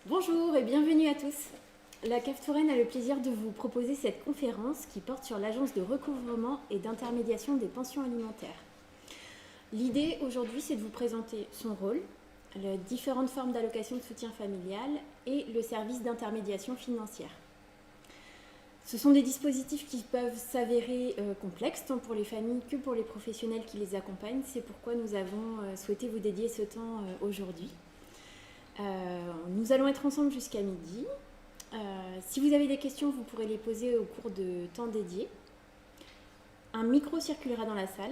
Bonjour et bienvenue à tous. La CAF Touraine a le plaisir de vous proposer cette conférence qui porte sur l'agence de recouvrement et d'intermédiation des pensions alimentaires. L'idée aujourd'hui, c'est de vous présenter son rôle, les différentes formes d'allocation de soutien familial et le service d'intermédiation financière. Ce sont des dispositifs qui peuvent s'avérer complexes tant pour les familles que pour les professionnels qui les accompagnent. C'est pourquoi nous avons souhaité vous dédier ce temps aujourd'hui. Nous allons être ensemble jusqu'à midi. Si vous avez des questions, vous pourrez les poser au cours de temps dédiés. Un micro circulera dans la salle.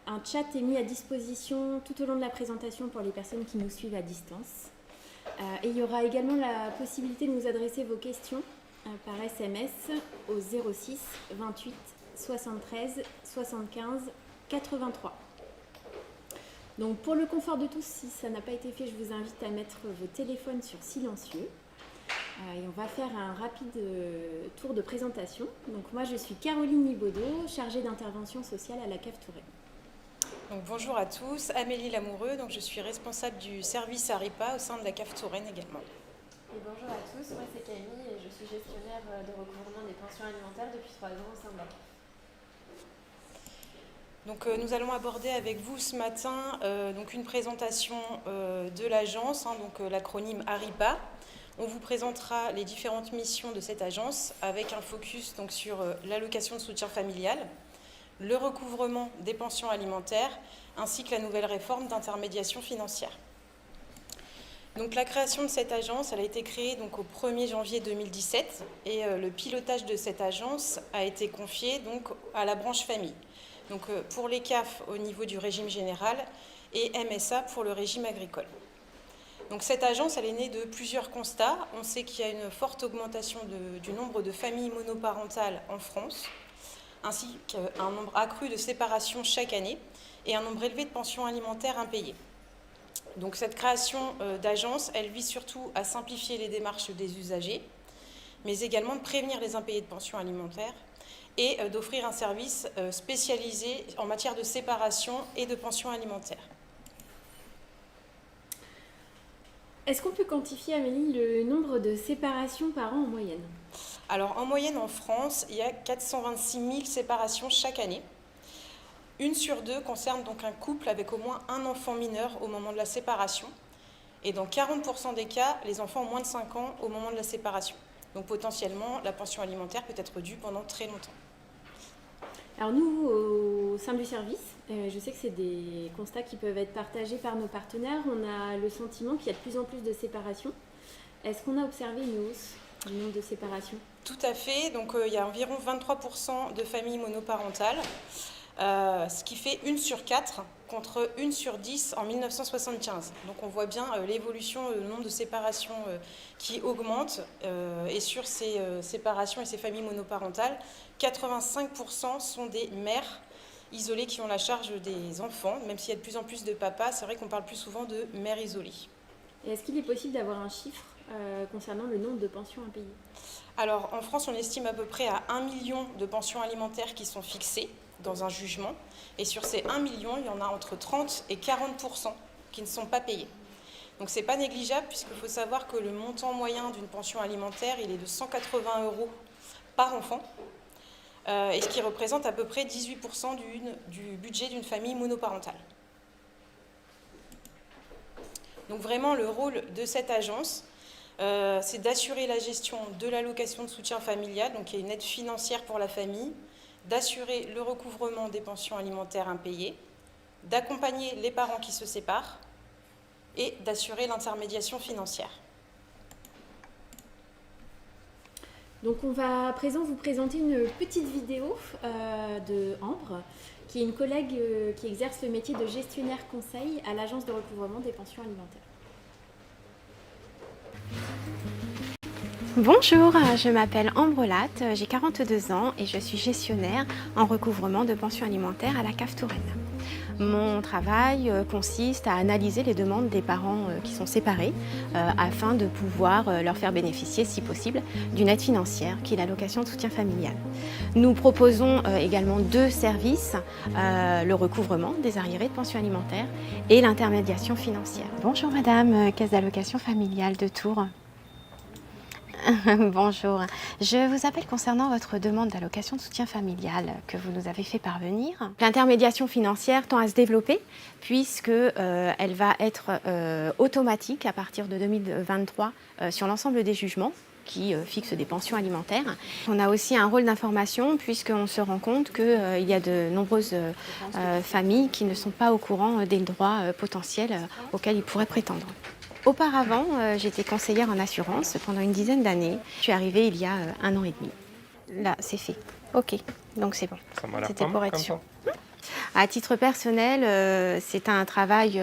Un chat est mis à disposition tout au long de la présentation pour les personnes qui nous suivent à distance. Et il y aura également la possibilité de nous adresser vos questions par SMS au 06 28 73 75 83. Donc pour le confort de tous, si ça n'a pas été fait, je vous invite à mettre vos téléphones sur silencieux. Et on va faire un rapide tour de présentation. Donc moi je suis Caroline Nibaudot, chargée d'intervention sociale à la CAF Touraine. Donc, bonjour à tous, Amélie Lamoureux, donc je suis responsable du service ARIPA au sein de la CAF Touraine également. Et bonjour à tous, moi c'est Camille et je suis gestionnaire de recouvrement des pensions alimentaires depuis 3 ans au sein de la CAF. Donc, nous allons aborder avec vous ce matin donc une présentation de l'agence, l'acronyme ARIPA. On vous présentera les différentes missions de cette agence avec un focus donc, sur l'allocation de soutien familial, le recouvrement des pensions alimentaires ainsi que la nouvelle réforme d'intermédiation financière. Donc, la création de cette agence elle a été créée donc, au 1er janvier 2017 et le pilotage de cette agence a été confié donc, à la branche famille. Donc, pour les CAF au niveau du régime général et MSA pour le régime agricole. Donc, cette agence elle est née de plusieurs constats. On sait qu'il y a une forte augmentation du nombre de familles monoparentales en France, ainsi qu'un nombre accru de séparations chaque année et un nombre élevé de pensions alimentaires impayées. Donc, cette création d'agence, elle vise surtout à simplifier les démarches des usagers, mais également de prévenir les impayés de pensions alimentaires et d'offrir un service spécialisé en matière de séparation et de pension alimentaire. Est-ce qu'on peut quantifier, Amélie, le nombre de séparations par an en moyenne ? Alors, en moyenne, en France, il y a 426 000 séparations chaque année. 1 sur 2 concerne donc un couple avec au moins un enfant mineur au moment de la séparation. Et dans 40% des cas, les enfants ont moins de 5 ans au moment de la séparation. Donc potentiellement, la pension alimentaire peut être due pendant très longtemps. Alors nous, au sein du service, je sais que c'est des constats qui peuvent être partagés par nos partenaires. On a le sentiment qu'il y a de plus en plus de séparations. Est-ce qu'on a observé une hausse du nombre de séparations ? Tout à fait. Donc il y a environ 23% de familles monoparentales, ce qui fait 1 sur 4 contre 1 sur 10 en 1975. Donc on voit bien l'évolution, le nombre de séparations qui augmente. Et sur ces séparations et ces familles monoparentales, 85% sont des mères isolées qui ont la charge des enfants. Même s'il y a de plus en plus de papas, c'est vrai qu'on parle plus souvent de mères isolées. Et est-ce qu'il est possible d'avoir un chiffre concernant le nombre de pensions impayées ? Alors en France, on estime à peu près à 1 million de pensions alimentaires qui sont fixées dans un jugement. Et sur ces 1 million, il y en a entre 30 et 40% qui ne sont pas payés. Donc ce n'est pas négligeable puisqu'il faut savoir que le montant moyen d'une pension alimentaire, il est de 180 € par enfant, et ce qui représente à peu près 18% du budget d'une famille monoparentale. Donc vraiment le rôle de cette agence, c'est d'assurer la gestion de l'allocation de soutien familial, donc qui est une aide financière pour la famille, d'assurer le recouvrement des pensions alimentaires impayées, d'accompagner les parents qui se séparent et d'assurer l'intermédiation financière. Donc on va à présent vous présenter une petite vidéo de Ambre, qui est une collègue qui exerce le métier de gestionnaire conseil à l'agence de recouvrement des pensions alimentaires. Bonjour, je m'appelle Ambre Latte, j'ai 42 ans et je suis gestionnaire en recouvrement de pensions alimentaires à la CAF Touraine. Mon travail consiste à analyser les demandes des parents qui sont séparés afin de pouvoir leur faire bénéficier, si possible, d'une aide financière qui est l'allocation de soutien familial. Nous proposons également 2 services, le recouvrement des arriérés de pension alimentaire et l'intermédiation financière. Bonjour madame, caisse d'allocation familiale de Tours. Bonjour, je vous appelle concernant votre demande d'allocation de soutien familial que vous nous avez fait parvenir. L'intermédiation financière tend à se développer puisque elle va être automatique à partir de 2023 sur l'ensemble des jugements qui fixent des pensions alimentaires. On a aussi un rôle d'information puisqu'on se rend compte qu'il y a de nombreuses familles qui ne sont pas au courant des droits potentiels auxquels ils pourraient prétendre. Auparavant, j'étais conseillère en assurance pendant une dizaine d'années. Je suis arrivée il y a 1 an et demi. Là, c'est fait. Ok, donc c'est bon. Ça m'a l'air C'était pas pour mal être comme sûre. ça. À titre personnel, c'est un travail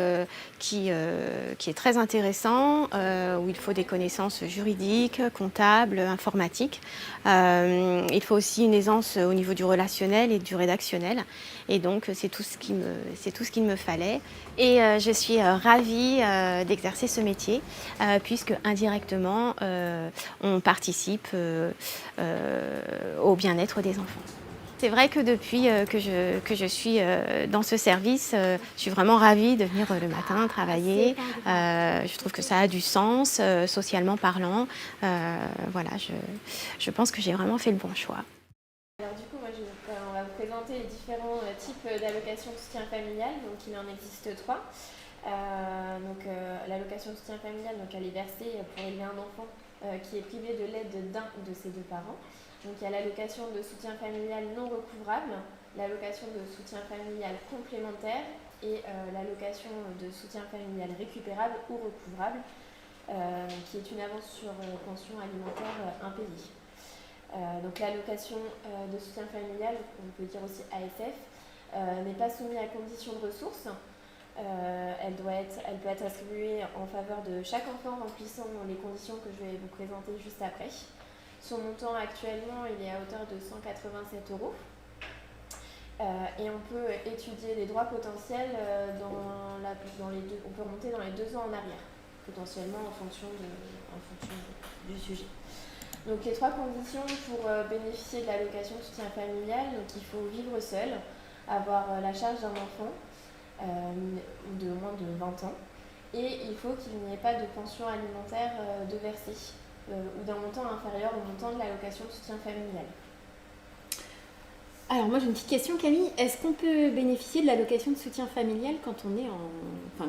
qui est très intéressant, où il faut des connaissances juridiques, comptables, informatiques. Il faut aussi une aisance au niveau du relationnel et du rédactionnel. Et donc, c'est tout ce qu'il me fallait. Et je suis ravie d'exercer ce métier, puisque indirectement, on participe au bien-être des enfants. C'est vrai que depuis que je suis dans ce service, je suis vraiment ravie de venir le matin travailler. Je trouve que ça a du sens, socialement parlant. Voilà, je pense que j'ai vraiment fait le bon choix. Alors du coup, on va vous présenter les différents types d'allocations de soutien familial. Donc il en existe 3. L'allocation de soutien familial, donc, elle est versée pour élever un enfant qui est privé de l'aide d'un de ses 2 parents. Donc il y a l'allocation de soutien familial non recouvrable, l'allocation de soutien familial complémentaire et l'allocation de soutien familial récupérable ou recouvrable, qui est une avance sur pension alimentaire impayée. Donc l'allocation de soutien familial, on peut dire aussi ASF, n'est pas soumise à condition de ressources. Elle peut être attribuée en faveur de chaque enfant remplissant les conditions que je vais vous présenter juste après. Son montant actuellement, il est à hauteur de 187 €. Et on peut étudier les droits potentiels on peut remonter dans les 2 ans en arrière, potentiellement en fonction du sujet. Donc les 3 conditions pour bénéficier de l'allocation de soutien familial, donc il faut vivre seul, avoir la charge d'un enfant de moins de 20 ans, et il faut qu'il n'y ait pas de pension alimentaire de versée ou d'un montant inférieur au montant de l'allocation de soutien familial. Alors moi j'ai une petite question Camille, est-ce qu'on peut bénéficier de l'allocation de soutien familial quand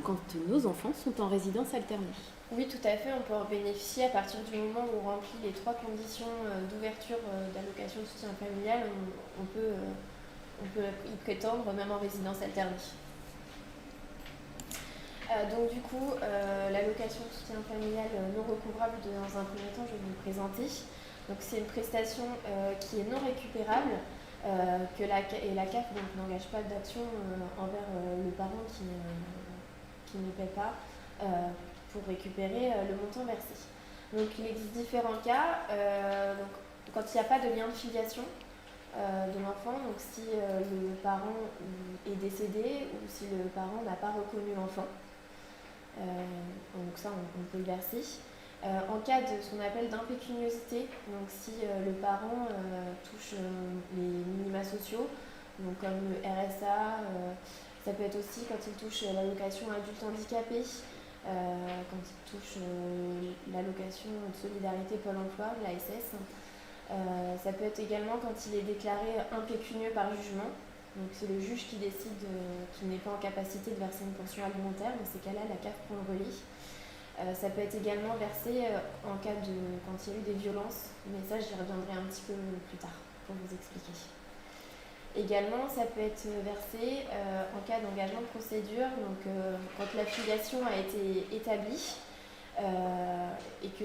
quand nos enfants sont en résidence alternée? Oui, tout à fait, on peut en bénéficier à partir du moment où on remplit les 3 conditions d'ouverture d'allocation de soutien familial, on peut y prétendre même en résidence alternée. Donc du coup, l'allocation de soutien familial non recouvrable, dans un premier temps, je vais vous le présenter. Donc c'est une prestation qui est non récupérable et la CAF n'engage pas d'action envers le parent qui ne paie pas pour récupérer le montant versé. Donc il existe différents cas. Quand il n'y a pas de lien de filiation de l'enfant, donc si le parent est décédé ou si le parent n'a pas reconnu l'enfant. Donc ça, on peut le verser. En cas de ce qu'on appelle d'impécuniosité, donc si le parent touche les minima sociaux, donc comme le RSA, ça peut être aussi quand il touche l'allocation adulte handicapé, quand il touche l'allocation de solidarité Pôle emploi, l'ASS. Ça peut être également quand il est déclaré impécunieux par jugement. Donc c'est le juge qui décide qu'il n'est pas en capacité de verser une pension alimentaire. Dans ces cas-là, la CAF prend le relais. Ça peut être également versé quand il y a eu des violences, mais ça j'y reviendrai un petit peu plus tard pour vous expliquer. Également, ça peut être versé en cas d'engagement de procédure, donc quand la filiation a été établie et que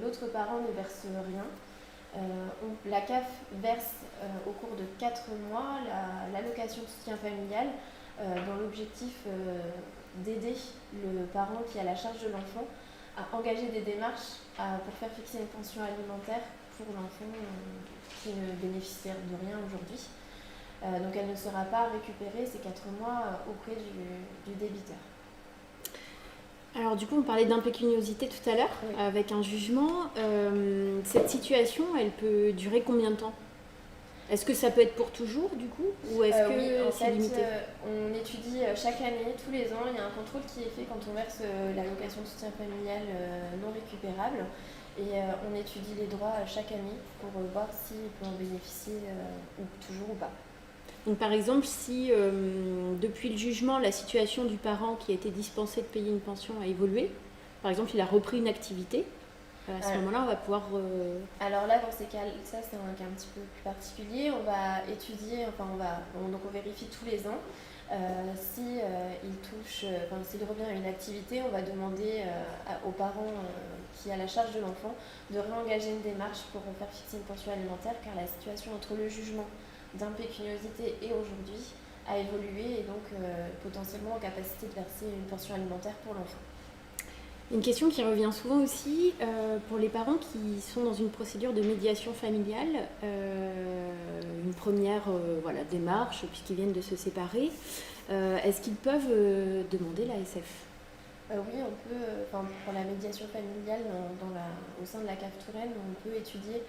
l'autre parent ne verse rien. La CAF verse au cours de 4 mois l'allocation de soutien familial dans l'objectif d'aider le parent qui a la charge de l'enfant à engager des démarches pour faire fixer une pension alimentaire pour l'enfant qui ne bénéficie de rien aujourd'hui. Donc elle ne sera pas récupérée ces 4 mois auprès du débiteur. Alors du coup, on parlait d'impécuniosité tout à l'heure, Oui. avec un jugement. Cette situation, elle peut durer combien de temps ? Est-ce que ça peut être pour toujours du coup, ou est-ce que Oui, en c'est fait, limité ? on étudie chaque année, tous les ans, il y a un contrôle qui est fait quand on verse l'allocation de soutien familial non récupérable. Et on étudie les droits chaque année pour voir s'il peut en bénéficier ou toujours ou pas. Donc par exemple, si depuis le jugement, la situation du parent qui a été dispensé de payer une pension a évolué, par exemple, il a repris une activité, à ce moment-là, on va pouvoir... Alors là, dans ces cas, ça c'est un cas un petit peu plus particulier. On va étudier, donc on vérifie tous les ans. S'il revient à une activité, on va demander aux parents qui a la charge de l'enfant de réengager une démarche pour faire fixer une pension alimentaire, car la situation entre le jugement d'impécuniosité et aujourd'hui a évolué et donc potentiellement en capacité de verser une pension alimentaire pour l'enfant. Une question qui revient souvent aussi pour les parents qui sont dans une procédure de médiation familiale, une première démarche puisqu'ils viennent de se séparer. Est-ce qu'ils peuvent demander l'ASF ? Oui, on peut, pour la médiation familiale au sein de la CAF Touraine, on peut étudier.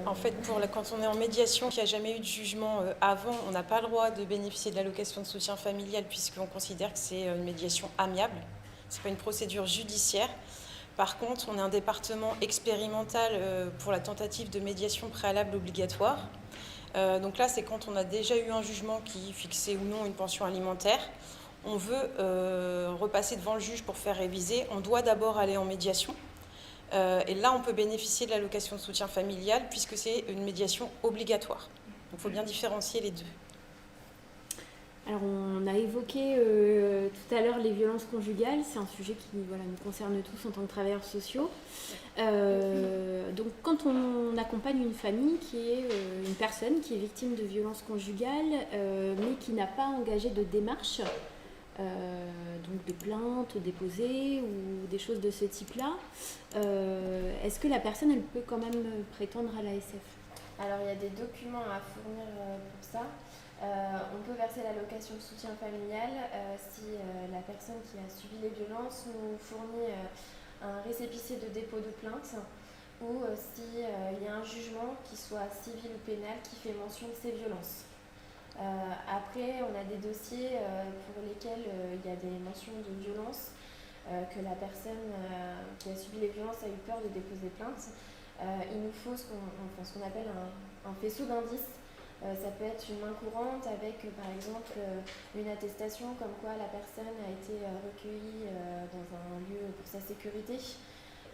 En fait, quand on est en médiation, qui n'a jamais eu de jugement avant, on n'a pas le droit de bénéficier de l'allocation de soutien familial puisqu'on considère que c'est une médiation amiable. Ce n'est pas une procédure judiciaire. Par contre, on est un département expérimental pour la tentative de médiation préalable obligatoire. Donc là, c'est quand on a déjà eu un jugement qui fixait ou non une pension alimentaire. On veut repasser devant le juge pour faire réviser. On doit d'abord aller en médiation. Et là, on peut bénéficier de l'allocation de soutien familial puisque c'est une médiation obligatoire. Donc il faut bien différencier les deux. Alors on a évoqué tout à l'heure les violences conjugales, c'est un sujet qui nous concerne tous en tant que travailleurs sociaux. Donc quand on accompagne une famille qui est une personne qui est victime de violences conjugales mais qui n'a pas engagé de démarche, donc de plainte déposée ou des choses de ce type-là, est-ce que la personne elle peut quand même prétendre à l'ASF ? Alors il y a des documents à fournir pour ça. On peut verser l'allocation de soutien familial si la personne qui a subi les violences nous fournit un récépissé de dépôt de plainte ou s'il y a un jugement qui soit civil ou pénal qui fait mention de ces violences. Après, on a des dossiers pour lesquels il y a des mentions de violence, que la personne qui a subi les violences a eu peur de déposer plainte. Il nous faut ce qu'on appelle un faisceau d'indices. Ça peut être une main courante avec, par exemple, une attestation comme quoi la personne a été recueillie dans un lieu pour sa sécurité,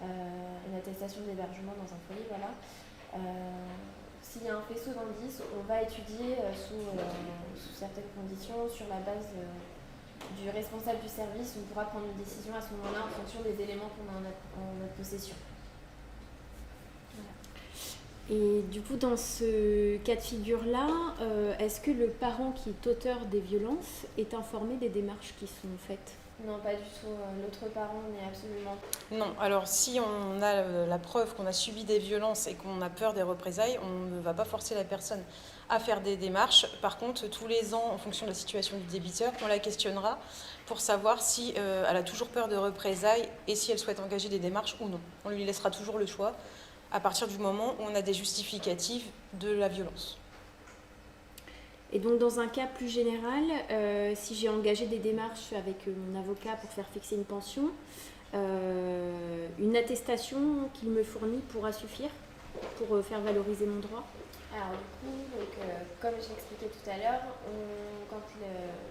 une attestation d'hébergement dans un foyer, voilà. S'il y a un faisceau d'indices, on va étudier sous certaines conditions, sur la base du responsable du service, on pourra prendre une décision à ce moment-là en fonction des éléments qu'on a en notre possession. Et du coup, dans ce cas de figure-là, est-ce que le parent qui est auteur des violences est informé des démarches qui sont faites ? Non, pas du tout. L'autre parent n'est absolument pas. Non, alors si on a la preuve qu'on a subi des violences et qu'on a peur des représailles, on ne va pas forcer la personne à faire des démarches. Par contre, tous les ans, en fonction de la situation du débiteur, on la questionnera pour savoir si elle a toujours peur de représailles et si elle souhaite engager des démarches ou non. On lui laissera toujours le choix à partir du moment où on a des justificatifs de la violence. Et donc dans un cas plus général, si j'ai engagé des démarches avec mon avocat pour faire fixer une pension, une attestation qu'il me fournit pourra suffire pour faire valoriser mon droit ? Alors du coup, comme j'ai expliqué tout à l'heure, quand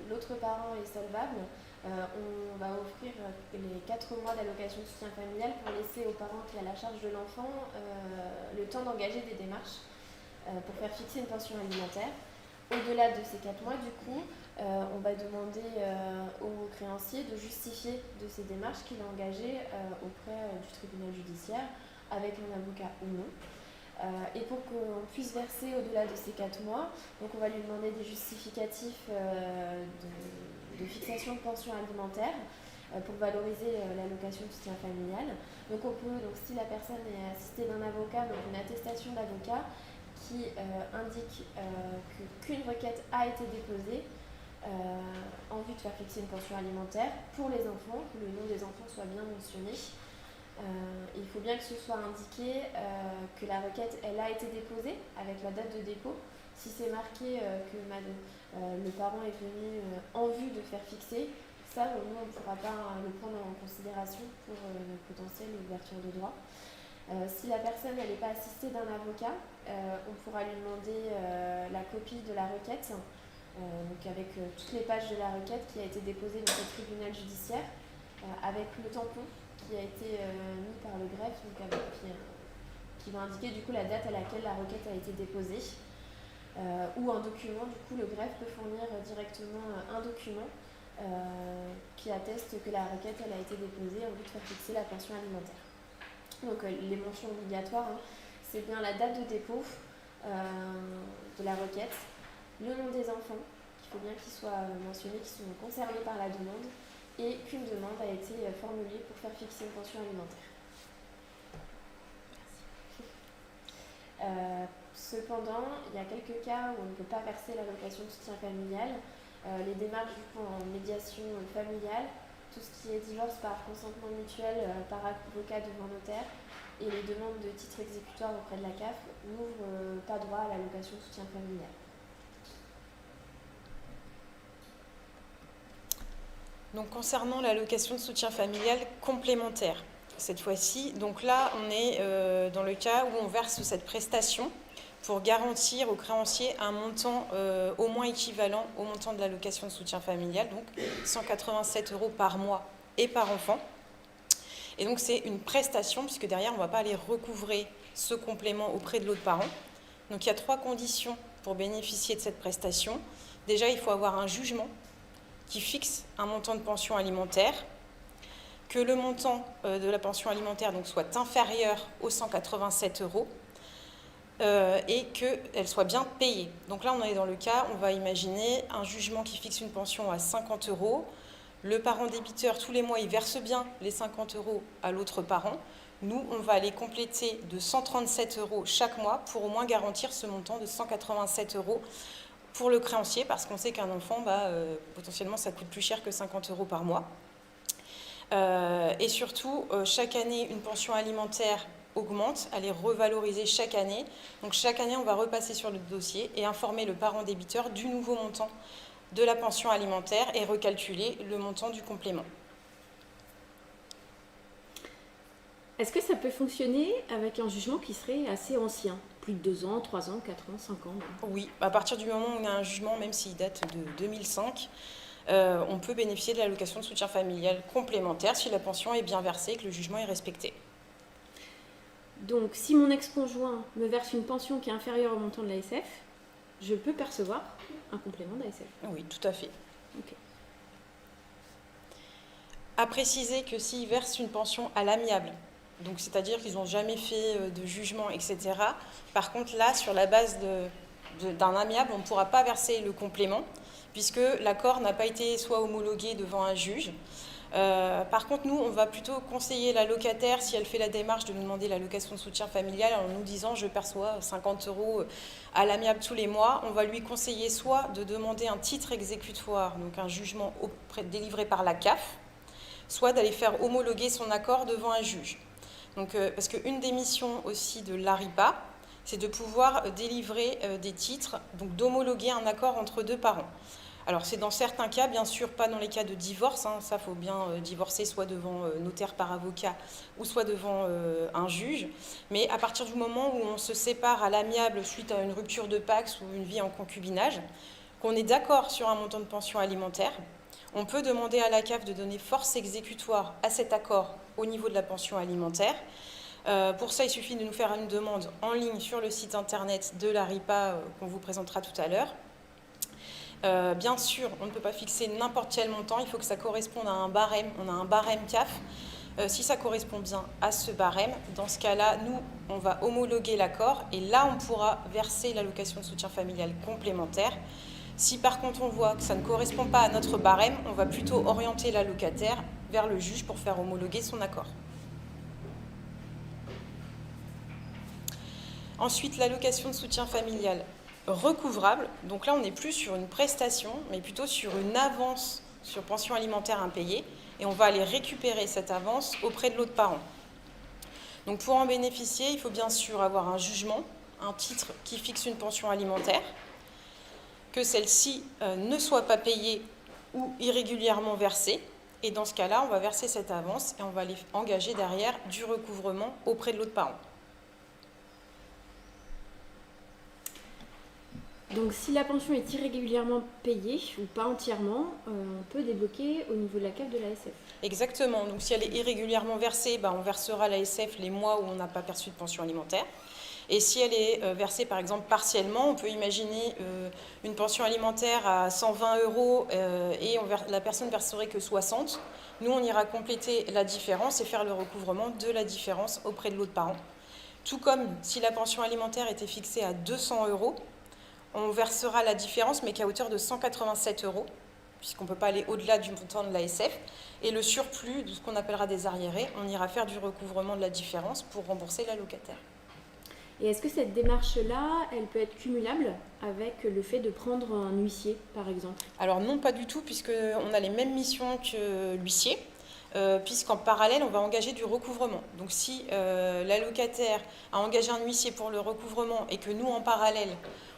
l'autre parent est solvable, on va offrir les 4 mois d'allocation de soutien familial pour laisser au parent qui a la charge de l'enfant le temps d'engager des démarches pour faire fixer une pension alimentaire. Au-delà de ces 4 mois, du coup, on va demander au créancier de justifier de ces démarches qu'il a engagées auprès du tribunal judiciaire, avec un avocat ou non. Et pour qu'on puisse verser au-delà de ces 4 mois, donc on va lui demander des justificatifs de fixation de pension alimentaire pour valoriser l'allocation de soutien familial. Donc on peut, si la personne est assistée d'un avocat, donc une attestation d'avocat qui indique qu'une requête a été déposée en vue de faire fixer une pension alimentaire pour les enfants, que le nom des enfants soit bien mentionné. Il faut bien que ce soit indiqué que la requête elle a été déposée avec la date de dépôt. Si c'est marqué que le parent est venu en vue de faire fixer, ça, nous, on ne pourra pas le prendre en considération pour une potentielle ouverture de droit. Si la personne n'est pas assistée d'un avocat, on pourra lui demander la copie de la requête, donc avec toutes les pages de la requête qui a été déposée dans le tribunal judiciaire, avec le tampon qui a été mis par le greffe, donc qui va indiquer du coup la date à laquelle la requête a été déposée. Ou un document, du coup le greffe peut fournir directement un document qui atteste que la requête elle a été déposée en vue de faire fixer la pension alimentaire. Donc les mentions obligatoires, c'est bien la date de dépôt de la requête, le nom des enfants, il faut bien qu'ils soient mentionnés, qu'ils sont concernés par la demande, et qu'une demande a été formulée pour faire fixer une pension alimentaire. Cependant, il y a quelques cas où on ne peut pas verser l'allocation de soutien familial. Les démarches du coup, en médiation familiale, tout ce qui est divorce par consentement mutuel, par avocat devant notaire, et les demandes de titres exécutoires auprès de la CAF n'ouvrent pas droit à l'allocation de soutien familial. Donc concernant l'allocation de soutien familial complémentaire, cette fois-ci, donc là on est dans le cas où on verse cette prestation pour garantir aux créanciers un montant au moins équivalent au montant de l'allocation de soutien familial, donc 187 € par mois et par enfant. Et donc c'est une prestation, puisque derrière on ne va pas aller recouvrer ce complément auprès de l'autre parent. Donc il y a 3 conditions pour bénéficier de cette prestation. Déjà, il faut avoir un jugement qui fixe un montant de pension alimentaire, que le montant de la pension alimentaire donc, soit inférieur aux 187 € et qu'elle soit bien payée. Donc là, on est dans le cas, on va imaginer un jugement qui fixe une pension à 50 €. Le parent débiteur, tous les mois, il verse bien les 50 € à l'autre parent. Nous, on va aller compléter de 137 € chaque mois pour au moins garantir ce montant de 187 € pour le créancier, parce qu'on sait qu'un enfant, potentiellement, ça coûte plus cher que 50 € par mois. Et surtout, chaque année, une pension alimentaire augmente, elle est revalorisée chaque année. Donc chaque année, on va repasser sur le dossier et informer le parent débiteur du nouveau montant de la pension alimentaire et recalculer le montant du complément. Est-ce que ça peut fonctionner avec un jugement qui serait assez ancien, plus de 2 ans, 3 ans, 4 ans, 5 ans? Oui, à partir du moment où on a un jugement, même s'il date de 2005, on peut bénéficier de l'allocation de soutien familial complémentaire si la pension est bien versée et que le jugement est respecté. Donc, si mon ex-conjoint me verse une pension qui est inférieure au montant de l'ASF, je peux percevoir un complément d'ASF. Oui, tout à fait. Okay. À préciser que s'ils versent une pension à l'amiable, donc c'est-à-dire qu'ils n'ont jamais fait de jugement, etc. Par contre, là, sur la base d'un amiable, on ne pourra pas verser le complément, puisque l'accord n'a pas été soit homologué devant un juge. Par contre, nous, on va plutôt conseiller la locataire, si elle fait la démarche de nous demander l'allocation de soutien familial en nous disant « je perçois 50 € à l'amiable tous les mois », on va lui conseiller soit de demander un titre exécutoire, donc un jugement délivré par la CAF, soit d'aller faire homologuer son accord devant un juge. Donc, parce qu'une des missions aussi de l'ARIPA, c'est de pouvoir délivrer des titres, donc d'homologuer un accord entre 2 parents. Alors c'est dans certains cas, bien sûr, pas dans les cas de divorce, ça il faut bien divorcer soit devant notaire par avocat ou soit devant un juge, mais à partir du moment où on se sépare à l'amiable suite à une rupture de Pacs ou une vie en concubinage, qu'on est d'accord sur un montant de pension alimentaire, on peut demander à la CAF de donner force exécutoire à cet accord au niveau de la pension alimentaire. Pour ça, il suffit de nous faire une demande en ligne sur le site internet de l'ARIPA qu'on vous présentera tout à l'heure. Bien sûr, on ne peut pas fixer n'importe quel montant, il faut que ça corresponde à un barème. On a un barème CAF. Si ça correspond bien à ce barème, dans ce cas-là, nous, on va homologuer l'accord et là, on pourra verser l'allocation de soutien familial complémentaire. Si par contre, on voit que ça ne correspond pas à notre barème, on va plutôt orienter la locataire vers le juge pour faire homologuer son accord. Ensuite, l'allocation de soutien familial recouvrable. Donc là, on n'est plus sur une prestation, mais plutôt sur une avance sur pension alimentaire impayée. Et on va aller récupérer cette avance auprès de l'autre parent. Donc pour en bénéficier, il faut bien sûr avoir un jugement, un titre qui fixe une pension alimentaire, que celle-ci ne soit pas payée ou irrégulièrement versée. Et dans ce cas-là, on va verser cette avance et on va aller engager derrière du recouvrement auprès de l'autre parent. Donc si la pension est irrégulièrement payée ou pas entièrement, on peut débloquer au niveau de la CAF de l'ASF. Exactement. Donc si elle est irrégulièrement versée, on versera à l'ASF les mois où on n'a pas perçu de pension alimentaire. Et si elle est versée par exemple partiellement, on peut imaginer une pension alimentaire à 120 € et la personne ne verserait que 60. Nous, on ira compléter la différence et faire le recouvrement de la différence auprès de l'autre parent. Tout comme si la pension alimentaire était fixée à 200 €, on versera la différence, mais qu'à hauteur de 187 €, puisqu'on ne peut pas aller au-delà du montant de l'ASF. Et le surplus, de ce qu'on appellera des arriérés, on ira faire du recouvrement de la différence pour rembourser l'allocataire. Et est-ce que cette démarche-là, elle peut être cumulable avec le fait de prendre un huissier, par exemple? Alors non, pas du tout, puisqu'on a les mêmes missions que l'huissier, puisqu'en parallèle, on va engager du recouvrement. Donc si l'allocataire a engagé un huissier pour le recouvrement et que nous, en parallèle,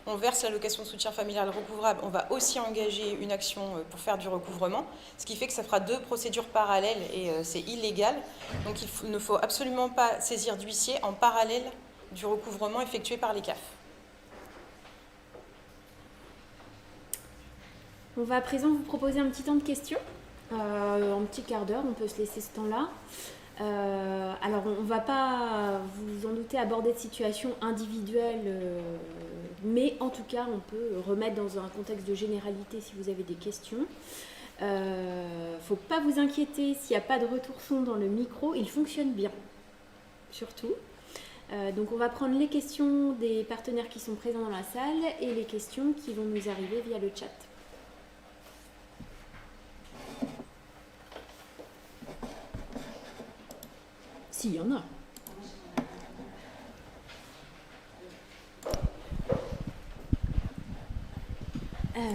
on verse l'allocation de soutien familial recouvrable, on va aussi engager une action pour faire du recouvrement, ce qui fait que ça fera 2 procédures parallèles et c'est illégal. Donc il ne faut absolument pas saisir d'huissier en parallèle du recouvrement effectué par les CAF. On va à présent vous proposer un petit temps de questions, un petit quart d'heure, on peut se laisser ce temps-là. Alors on ne va pas, vous en doutez, aborder de situations individuelles, mais en tout cas on peut remettre dans un contexte de généralité si vous avez des questions. Il ne faut pas vous inquiéter s'il n'y a pas de retour son dans le micro, il fonctionne bien, surtout. Donc on va prendre les questions des partenaires qui sont présents dans la salle et les questions qui vont nous arriver via le chat. S'il y en a.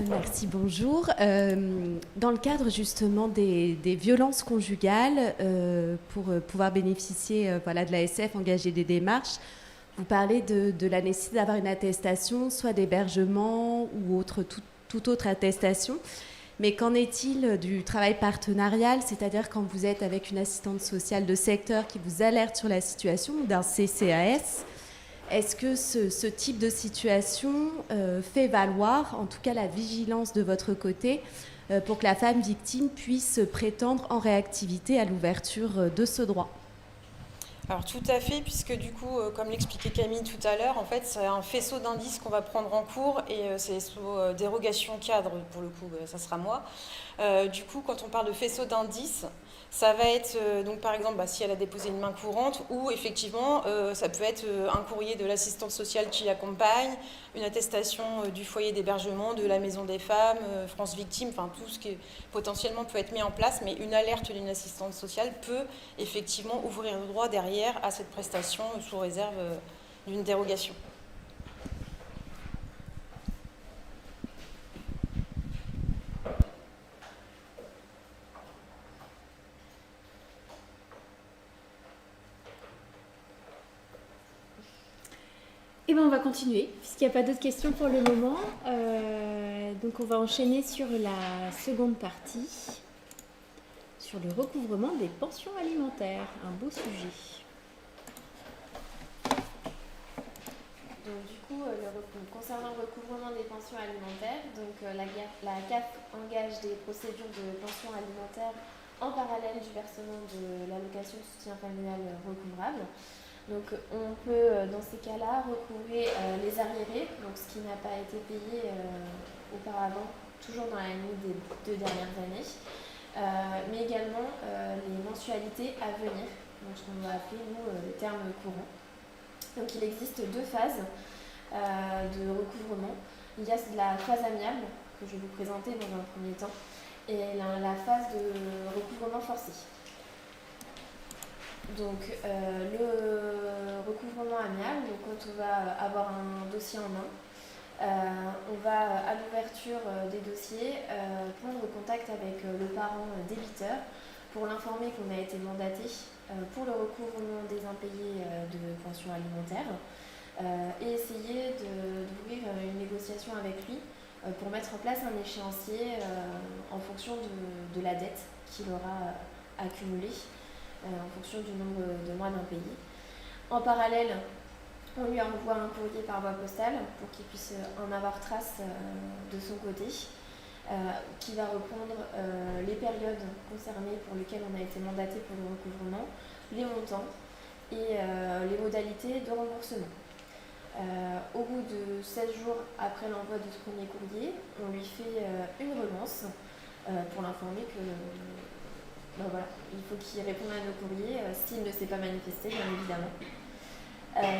Merci, bonjour. Dans le cadre justement des violences conjugales, pour pouvoir bénéficier de l'ASF, engager des démarches, vous parlez de la nécessité d'avoir une attestation, soit d'hébergement ou toute autre attestation. Mais qu'en est-il du travail partenarial, c'est-à-dire quand vous êtes avec une assistante sociale de secteur qui vous alerte sur la situation, d'un CCAS? Est-ce que ce type de situation fait valoir, en tout cas la vigilance de votre côté, pour que la femme victime puisse prétendre en réactivité à l'ouverture de ce droit? Alors tout à fait, puisque du coup, comme l'expliquait Camille tout à l'heure, en fait, c'est un faisceau d'indices qu'on va prendre en cours et c'est sous dérogation cadre, pour le coup, ça sera moi. Du coup, quand on parle de faisceau d'indices, ça va être, donc par exemple, si elle a déposé une main courante, ou effectivement, ça peut être un courrier de l'assistante sociale qui l'accompagne, une attestation du foyer d'hébergement, de la maison des femmes, France Victime, enfin tout ce qui potentiellement peut être mis en place, mais une alerte d'une assistante sociale peut effectivement ouvrir le droit derrière à cette prestation sous réserve d'une dérogation. Et bien on va continuer, puisqu'il n'y a pas d'autres questions pour le moment. Donc on va enchaîner sur la seconde partie, sur le recouvrement des pensions alimentaires, un beau sujet. Donc du coup, concernant le recouvrement des pensions alimentaires, donc la CAF engage des procédures de pension alimentaire en parallèle du versement de l'allocation de soutien familial recouvrable. Donc on peut dans ces cas-là recouvrer les arriérés, donc ce qui n'a pas été payé auparavant, toujours dans la limite des 2 dernières années, mais également les mensualités à venir, donc ce qu'on va appeler nous le terme courant. Donc il existe 2 phases de recouvrement. Il y a la phase amiable que je vais vous présenter dans un premier temps et la phase de recouvrement forcé. Donc le recouvrement amiable, donc quand on va avoir un dossier en main, on va à l'ouverture des dossiers prendre contact avec le parent débiteur pour l'informer qu'on a été mandaté pour le recouvrement des impayés de pensions alimentaires et essayer d'ouvrir une négociation avec lui pour mettre en place un échéancier en fonction de la dette qu'il aura accumulée, en fonction du nombre de mois d'impayés. En parallèle, on lui envoie un courrier par voie postale pour qu'il puisse en avoir trace de son côté, qui va reprendre les périodes concernées pour lesquelles on a été mandaté pour le recouvrement, les montants et les modalités de remboursement. Au bout de 16 jours après l'envoi de ce premier courrier, on lui fait une relance pour l'informer que voilà, il faut qu'il réponde à nos courriers s'il ne s'est pas manifesté, bien évidemment.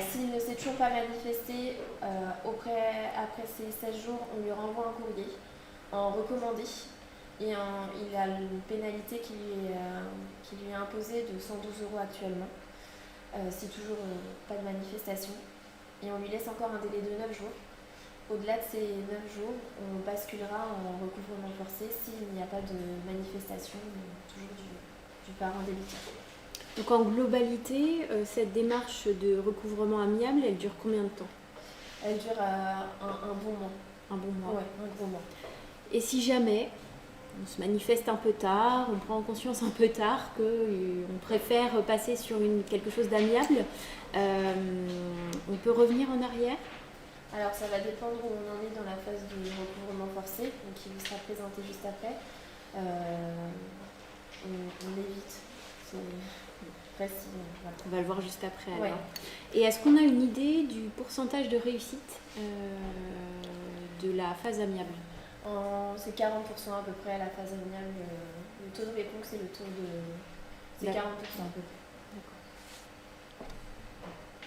S'il ne s'est toujours pas manifesté, après ces 16 jours, on lui renvoie un courrier en recommandé et il a une pénalité qui lui est imposée de 112 € actuellement, si toujours pas de manifestation. Et on lui laisse encore un délai de 9 jours. Au-delà de ces 9 jours, on basculera en recouvrement forcé s'il n'y a pas de manifestation, toujours du parent débiteur. Donc en globalité, cette démarche de recouvrement amiable, elle dure combien de temps? Elle dure un bon mois. Un bon mois. Ouais, un gros mois. Et si jamais on se manifeste un peu tard, on prend conscience un peu tard qu'on préfère passer sur quelque chose d'amiable, on peut revenir en arrière? Alors ça va dépendre où on en est dans la phase du recouvrement forcé, donc qui vous sera présenté juste après. On évite. Voilà. On va le voir juste après alors. Ouais. Et est-ce qu'on a une idée du pourcentage de réussite de la phase amiable? C'est 40% à peu près à la phase amiable. Le taux de réponse et le taux de... C'est 40% à peu près.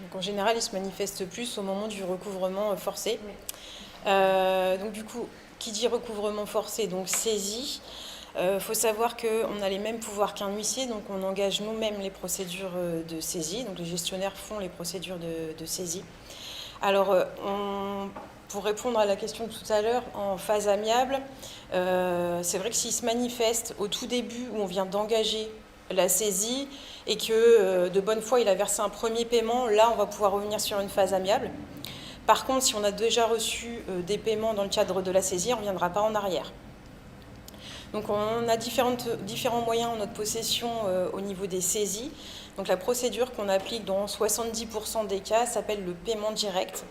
Donc en général, il se manifeste plus au moment du recouvrement forcé. Oui. Donc du coup, qui dit recouvrement forcé, donc saisie. Faut savoir qu'on a les mêmes pouvoirs qu'un huissier, donc on engage nous-mêmes les procédures de saisie. Donc les gestionnaires font les procédures de saisie. Alors, pour répondre à la question de tout à l'heure, en phase amiable, c'est vrai que s'il se manifeste au tout début où on vient d'engager la saisie et que de bonne foi il a versé un premier paiement, là on va pouvoir revenir sur une phase amiable. Par contre, si on a déjà reçu des paiements dans le cadre de la saisie, on ne reviendra pas en arrière. Donc on a différents moyens en notre possession au niveau des saisies. Donc la procédure qu'on applique dans 70% des cas s'appelle le paiement direct.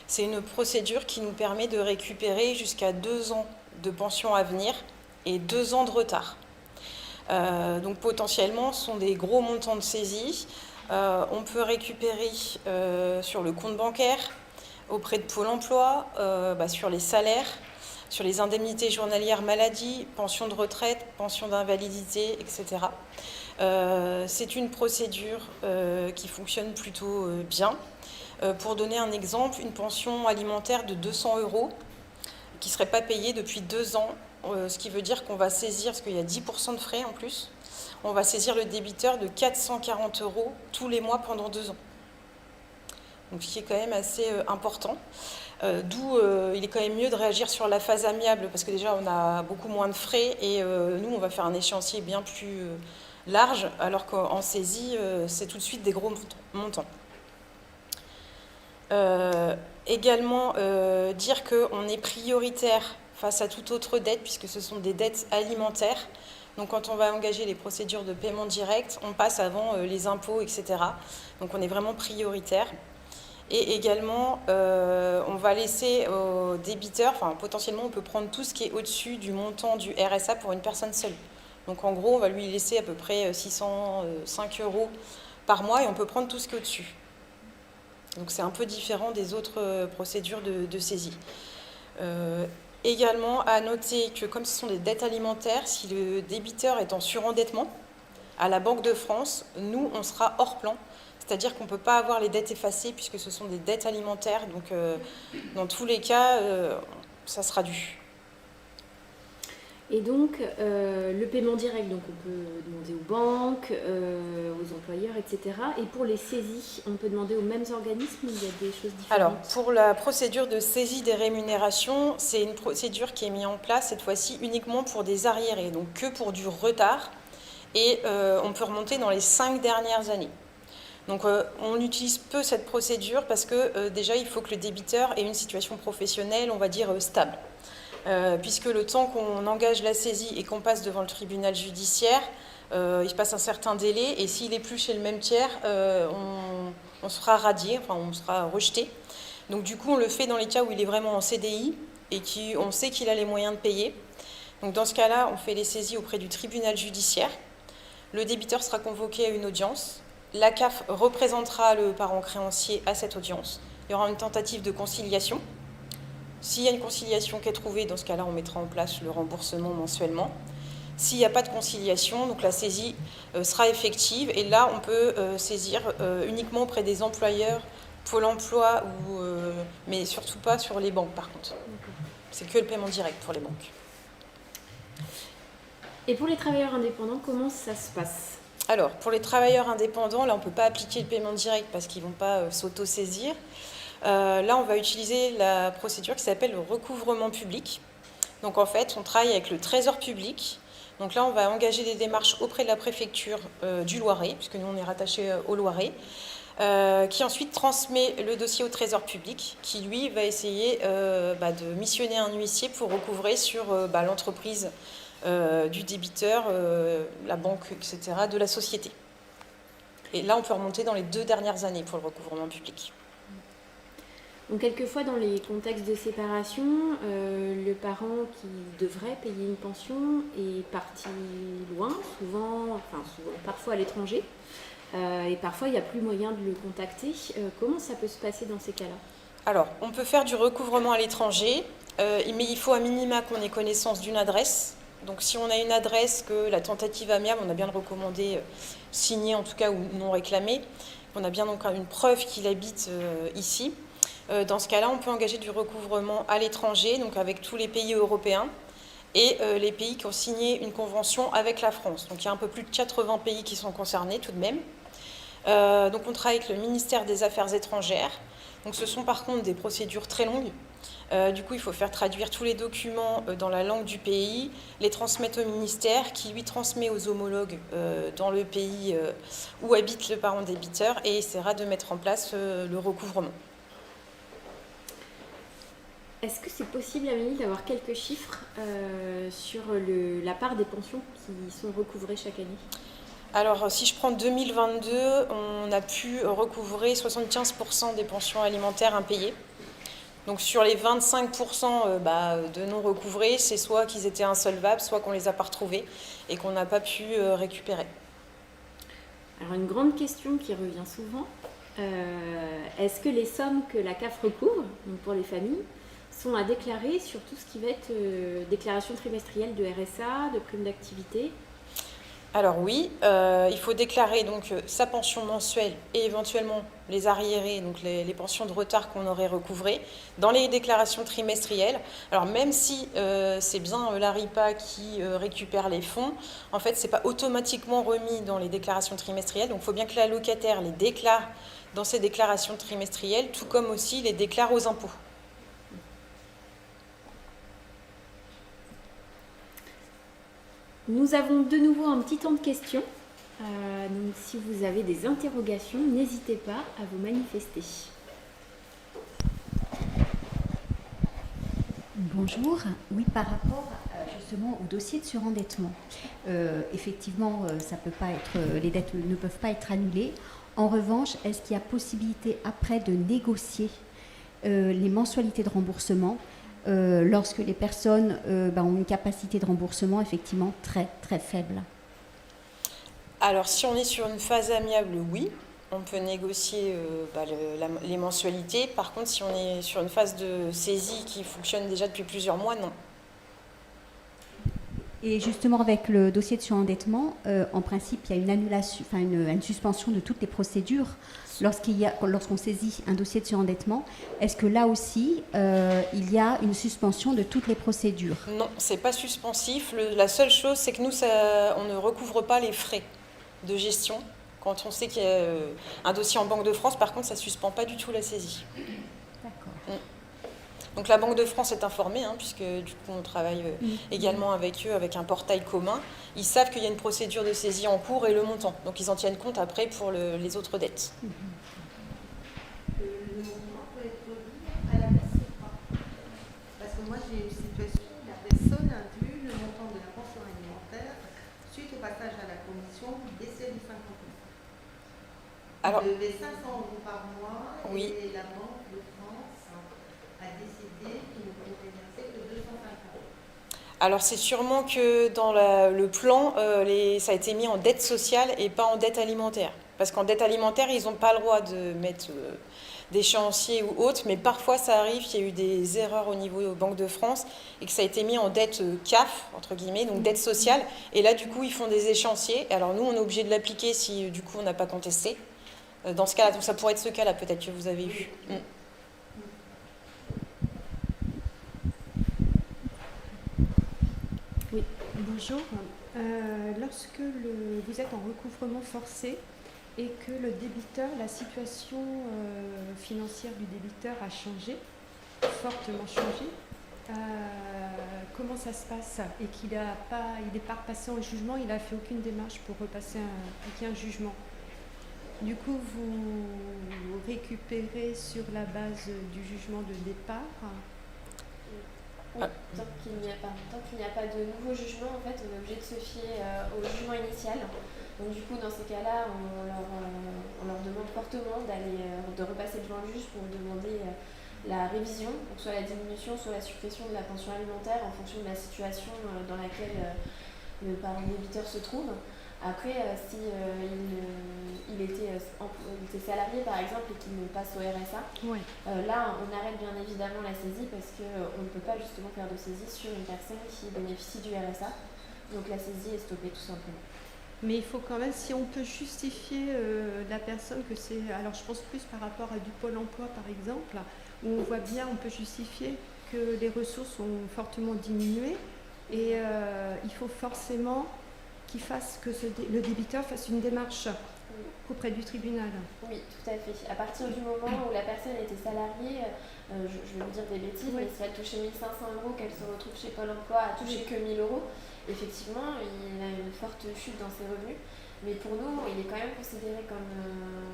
C'est une procédure qui nous permet de récupérer jusqu'à 2 ans de pension à venir et 2 ans de retard. Donc potentiellement, ce sont des gros montants de saisie. On peut récupérer sur le compte bancaire, auprès de Pôle emploi, sur les salaires, sur les indemnités journalières maladie, pension de retraite, pension d'invalidité, etc. C'est une procédure qui fonctionne plutôt bien. Pour donner un exemple, une pension alimentaire de 200 € qui ne serait pas payée depuis 2 ans, ce qui veut dire qu'on va saisir, parce qu'il y a 10% de frais en plus, on va saisir le débiteur de 440 € tous les mois pendant 2 ans. Donc ce qui est quand même assez important. D'où il est quand même mieux de réagir sur la phase amiable, parce que déjà on a beaucoup moins de frais et nous on va faire un échéancier bien plus large, alors qu'en saisie c'est tout de suite des gros montants. Également dire qu'on est prioritaire face à toute autre dette, puisque ce sont des dettes alimentaires. Donc quand on va engager les procédures de paiement direct, on passe avant les impôts, etc. Donc on est vraiment prioritaire. Et également, on va laisser aux débiteurs, potentiellement on peut prendre tout ce qui est au-dessus du montant du RSA pour une personne seule. Donc en gros, on va lui laisser à peu près 605 € par mois et on peut prendre tout ce qui est au-dessus. Donc c'est un peu différent des autres procédures de saisie. Également à noter que comme ce sont des dettes alimentaires, si le débiteur est en surendettement, à la Banque de France, nous on sera hors plan. C'est-à-dire qu'on ne peut pas avoir les dettes effacées puisque ce sont des dettes alimentaires. Donc, dans tous les cas, ça sera dû. Et donc, le paiement direct, donc on peut demander aux banques, aux employeurs, etc. Et pour les saisies, on peut demander aux mêmes organismes ou il y a des choses différentes? Alors, pour la procédure de saisie des rémunérations, c'est une procédure qui est mise en place cette fois-ci uniquement pour des arriérés, donc que pour du retard. Et on peut remonter dans les 5 dernières années. Donc on utilise peu cette procédure parce que déjà il faut que le débiteur ait une situation professionnelle, on va dire, stable. Puisque le temps qu'on engage la saisie et qu'on passe devant le tribunal judiciaire, il se passe un certain délai et s'il n'est plus chez le même tiers, on sera radié, enfin on sera rejeté. Donc du coup on le fait dans les cas où il est vraiment en CDI et on sait qu'il a les moyens de payer. Donc dans ce cas-là, on fait les saisies auprès du tribunal judiciaire. Le débiteur sera convoqué à une audience. La CAF représentera le parent créancier à cette audience. Il y aura une tentative de conciliation. S'il y a une conciliation qui est trouvée, dans ce cas-là, on mettra en place le remboursement mensuellement. S'il n'y a pas de conciliation, donc la saisie sera effective. Et là, on peut saisir uniquement auprès des employeurs, Pôle emploi, mais surtout pas sur les banques, par contre. C'est que le paiement direct pour les banques. Et pour les travailleurs indépendants, comment ça se passe? Alors, pour les travailleurs indépendants, là, on ne peut pas appliquer le paiement direct parce qu'ils ne vont pas s'auto-saisir. Là, on va utiliser la procédure qui s'appelle le recouvrement public. Donc, en fait, on travaille avec le Trésor public. Donc là, on va engager des démarches auprès de la préfecture du Loiret, puisque nous, on est rattaché au Loiret, qui ensuite transmet le dossier au Trésor public, qui, lui, va essayer de missionner un huissier pour recouvrer sur l'entreprise du débiteur, la banque, etc., de la société. Et là, on peut remonter dans les 2 dernières années pour le recouvrement public. Donc, quelquefois, dans les contextes de séparation, le parent qui devrait payer une pension est parti loin, parfois à l'étranger, et parfois il n'y a plus moyen de le contacter. Comment ça peut se passer dans ces cas-là? Alors, on peut faire du recouvrement à l'étranger, mais il faut à minima qu'on ait connaissance d'une adresse. Donc si on a une adresse que la tentative amiable, on a bien le recommandé, signé en tout cas ou non réclamé, on a bien donc une preuve qu'il habite ici. Dans ce cas-là, on peut engager du recouvrement à l'étranger, donc avec tous les pays européens et les pays qui ont signé une convention avec la France. Donc il y a un peu plus de 80 pays qui sont concernés tout de même. Donc on travaille avec le ministère des Affaires étrangères. Donc ce sont par contre des procédures très longues. Du coup, il faut faire traduire tous les documents dans la langue du pays, les transmettre au ministère, qui lui transmet aux homologues dans le pays où habite le parent débiteur et essaiera de mettre en place le recouvrement. Est-ce que c'est possible, Amélie, d'avoir quelques chiffres sur la part des pensions qui sont recouvrées chaque année? Alors, si je prends 2022, on a pu recouvrer 75% des pensions alimentaires impayées. Donc sur les 25% de non recouvrés, c'est soit qu'ils étaient insolvables, soit qu'on ne les a pas retrouvés et qu'on n'a pas pu récupérer. Alors une grande question qui revient souvent, est-ce que les sommes que la CAF recouvre, donc pour les familles, sont à déclarer sur tout ce qui va être déclaration trimestrielle de RSA, de prime d'activité? Alors oui, il faut déclarer donc sa pension mensuelle et éventuellement les arriérés, donc les pensions de retard qu'on aurait recouvrées, dans les déclarations trimestrielles. Alors même si c'est bien l'ARIPA qui récupère les fonds, en fait c'est pas automatiquement remis dans les déclarations trimestrielles, donc il faut bien que l'allocataire les déclare dans ses déclarations trimestrielles, tout comme aussi les déclare aux impôts. Nous avons de nouveau un petit temps de questions. Donc si vous avez des interrogations, n'hésitez pas à vous manifester. Bonjour. Oui, par rapport justement au dossier de surendettement. Effectivement, les dettes ne peuvent pas être annulées. En revanche, est-ce qu'il y a possibilité après de négocier les mensualités de remboursement lorsque les personnes ont une capacité de remboursement effectivement très très faible? Alors si on est sur une phase amiable, oui, on peut négocier les mensualités. Par contre, si on est sur une phase de saisie qui fonctionne déjà depuis plusieurs mois, non. Et justement, avec le dossier de surendettement, en principe, il y a une annulation, enfin une suspension de toutes les procédures lorsqu'on saisit un dossier de surendettement. Est-ce que là aussi, il y a une suspension de toutes les procédures? Non, c'est pas suspensif. La seule chose, c'est que nous, on ne recouvre pas les frais de gestion. Quand on sait qu'il y a un dossier en Banque de France, par contre, ça ne suspend pas du tout la saisie. D'accord. Donc la Banque de France est informée, puisque du coup on travaille également avec eux, avec un portail commun. Ils savent qu'il y a une procédure de saisie en cours et le montant. Donc ils en tiennent compte après pour les autres dettes. Le montant peut être remis à la personne ou pas? Parce que moi j'ai une situation où la personne a vu le montant de la pension alimentaire suite au passage à la commission décès du 50 000. Alors, il devait 500 € par mois oui. Et la Banque de France a décidé qu'il ne pouvait verser que 250 €. Alors c'est sûrement que dans le plan, ça a été mis en dette sociale et pas en dette alimentaire. Parce qu'en dette alimentaire, ils n'ont pas le droit de mettre d'échéancier ou autre, mais parfois ça arrive qu'il y a eu des erreurs au niveau Banque de France et que ça a été mis en dette CAF, entre guillemets, donc dette sociale. Et là, du coup, ils font des échéanciers. Alors nous, on est obligé de l'appliquer si, du coup, on n'a pas contesté. Dans ce cas-là, donc ça pourrait être ce cas-là, peut-être que vous avez eu. Oui, bonjour. Lorsque vous êtes en recouvrement forcé et que le débiteur, la situation financière du débiteur a changé, fortement changé, comment ça se passe? Et qu'il n'est pas repassé en jugement, il n'a fait aucune démarche pour repasser un jugement. Du coup, vous récupérez sur la base du jugement de départ. Oui, tant qu'il n'y a pas de nouveau jugement, en fait, on est obligé de se fier au jugement initial. Donc du coup, dans ces cas-là, on leur demande fortement de repasser devant le juge pour demander la révision, donc soit la diminution, soit la suppression de la pension alimentaire en fonction de la situation dans laquelle le parent débiteur se trouve. Après, si il était salarié par exemple et qu'il ne passe au RSA, là on arrête bien évidemment la saisie parce qu'on ne peut pas justement faire de saisie sur une personne qui bénéficie du RSA. Donc la saisie est stoppée tout simplement. Mais il faut quand même, si on peut justifier la personne que c'est... Alors je pense plus par rapport à du Pôle emploi par exemple, où on voit bien, on peut justifier que les ressources ont fortement diminué et il faut forcément que le débiteur fasse une démarche auprès du tribunal. Oui, tout à fait. À partir du moment où la personne était salariée, je vais vous dire des bêtises, mais si elle touchait 1 500 €, qu'elle se retrouve chez Pôle emploi à toucher que 1 000 €, effectivement, il a une forte chute dans ses revenus. Mais pour nous, il est quand même considéré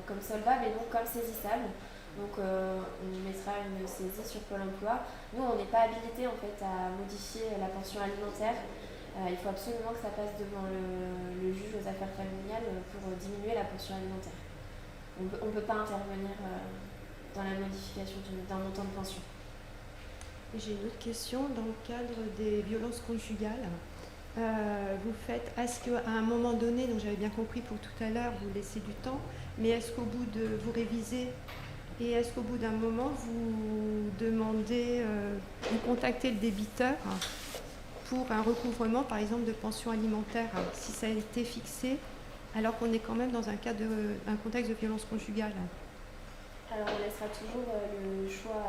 comme solvable et non comme saisissable. Donc on mettra une saisie sur Pôle emploi. Nous, on n'est pas habilité en fait à modifier la pension alimentaire. Il faut absolument que ça passe devant le juge aux affaires familiales pour diminuer la pension alimentaire. On ne peut pas intervenir dans la modification d'un montant de pension. Et j'ai une autre question. Dans le cadre des violences conjugales, est-ce qu'à un moment donné, donc j'avais bien compris pour tout à l'heure, vous laissez du temps, mais est-ce qu'au bout de vous révisez et est-ce qu'au bout d'un moment vous demandez, vous contactez le débiteur pour un recouvrement, par exemple, de pension alimentaire, si ça a été fixé, alors qu'on est quand même dans un contexte de violence conjugale? Alors, on laissera toujours le choix,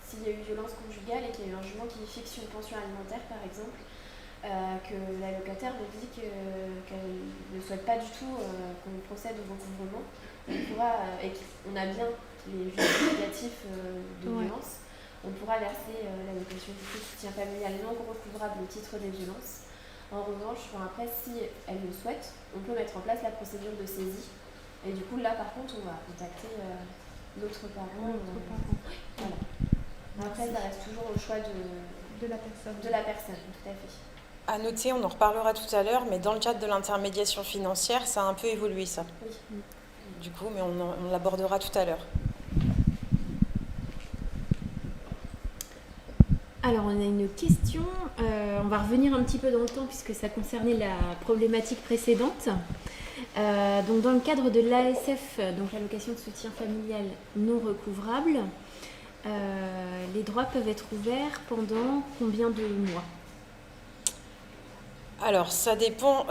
s'il y a eu violence conjugale et qu'il y a eu un jugement qui fixe une pension alimentaire, par exemple, que l'allocataire me dit qu'elle ne souhaite pas du tout qu'on procède au recouvrement, on pourra, et qu'on a bien les justificatifs de violence, on pourra verser l'allocation du soutien familial non recouvrable au titre des violences. En revanche, après, si elle le souhaite, on peut mettre en place la procédure de saisie. Et du coup, là, par contre, on va contacter l'autre parent. Voilà. Après, ça reste toujours au choix de la personne, tout à fait. À noter, on en reparlera tout à l'heure, mais dans le cadre de l'intermédiation financière, ça a un peu évolué, ça. Oui. Du coup, mais on l'abordera tout à l'heure. Alors, on a une question. On va revenir un petit peu dans le temps puisque ça concernait la problématique précédente. Donc, dans le cadre de l'ASF, donc l'allocation de soutien familial non recouvrable, les droits peuvent être ouverts pendant combien de mois? Alors, ça dépend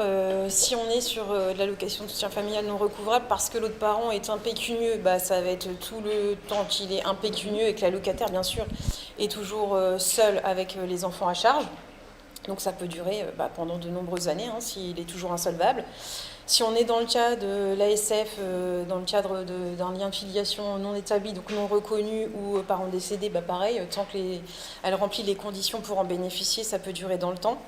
si on est sur de l'allocation de soutien familial non recouvrable parce que l'autre parent est impécunieux, ça va être tout le temps qu'il est impécunieux et que l'allocataire, bien sûr, est toujours seul avec les enfants à charge. Donc, ça peut durer pendant de nombreuses années s'il est toujours insolvable. Si on est dans le cas de l'ASF, dans le cadre d'un lien de filiation non établi, donc non reconnu ou parent décédé, pareil, tant qu'elle remplit les conditions pour en bénéficier, ça peut durer dans le temps.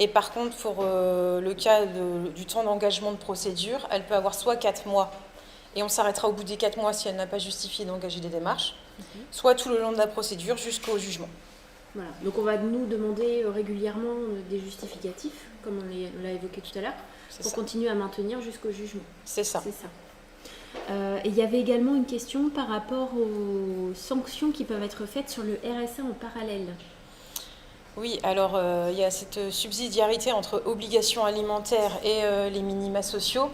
Et par contre, pour le cas du temps d'engagement de procédure, elle peut avoir soit 4 mois, et on s'arrêtera au bout des 4 mois si elle n'a pas justifié d'engager des démarches, soit tout le long de la procédure jusqu'au jugement. Voilà. Donc on va nous demander régulièrement des justificatifs, comme on l'a évoqué tout à l'heure, pour continuer à maintenir jusqu'au jugement. C'est ça. C'est ça. Et il y avait également une question par rapport aux sanctions qui peuvent être faites sur le RSA en parallèle. Oui, alors il y a cette subsidiarité entre obligations alimentaires et les minima sociaux.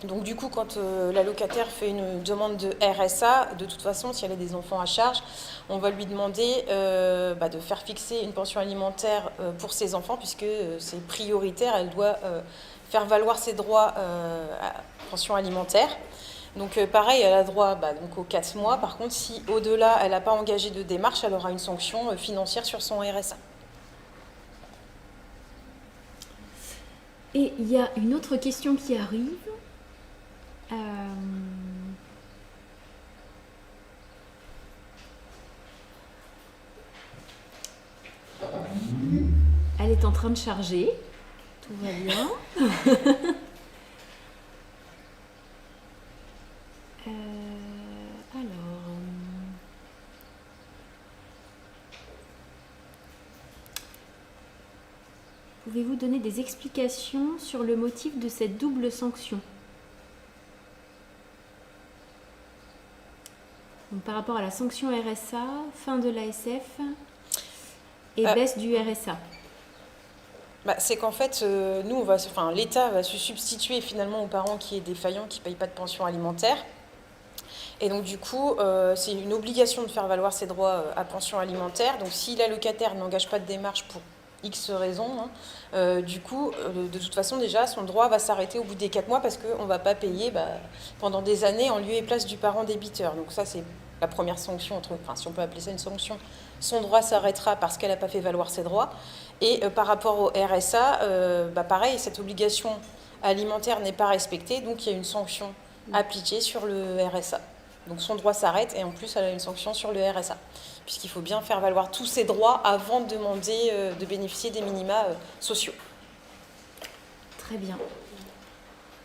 Donc du coup, quand l'allocataire fait une demande de RSA, de toute façon, si elle a des enfants à charge, on va lui demander de faire fixer une pension alimentaire pour ses enfants, puisque c'est prioritaire, elle doit faire valoir ses droits à pension alimentaire. Donc pareil, elle a droit donc aux 4 mois. Par contre, si au-delà, elle n'a pas engagé de démarche, elle aura une sanction financière sur son RSA. Et il y a une autre question qui arrive. Elle est en train de charger. Tout va bien. Pouvez-vous donner des explications sur le motif de cette double sanction ? Donc, par rapport à la sanction RSA, fin de l'ASF et baisse du RSA. C'est qu'en fait, l'État va se substituer finalement aux parents qui est défaillant, qui ne payent pas de pension alimentaire. Et donc du coup, c'est une obligation de faire valoir ses droits à pension alimentaire. Donc si l'allocataire n'engage pas de démarche pour X raisons, du coup, de toute façon déjà, son droit va s'arrêter au bout des 4 mois parce qu'on ne va pas payer pendant des années en lieu et place du parent débiteur. Donc ça, c'est la première sanction, si on peut appeler ça une sanction. Son droit s'arrêtera parce qu'elle n'a pas fait valoir ses droits. Et par rapport au RSA, pareil, cette obligation alimentaire n'est pas respectée, donc il y a une sanction appliquée sur le RSA. Donc son droit s'arrête et en plus elle a une sanction sur le RSA, puisqu'il faut bien faire valoir tous ses droits avant de demander de bénéficier des minima sociaux. Très bien.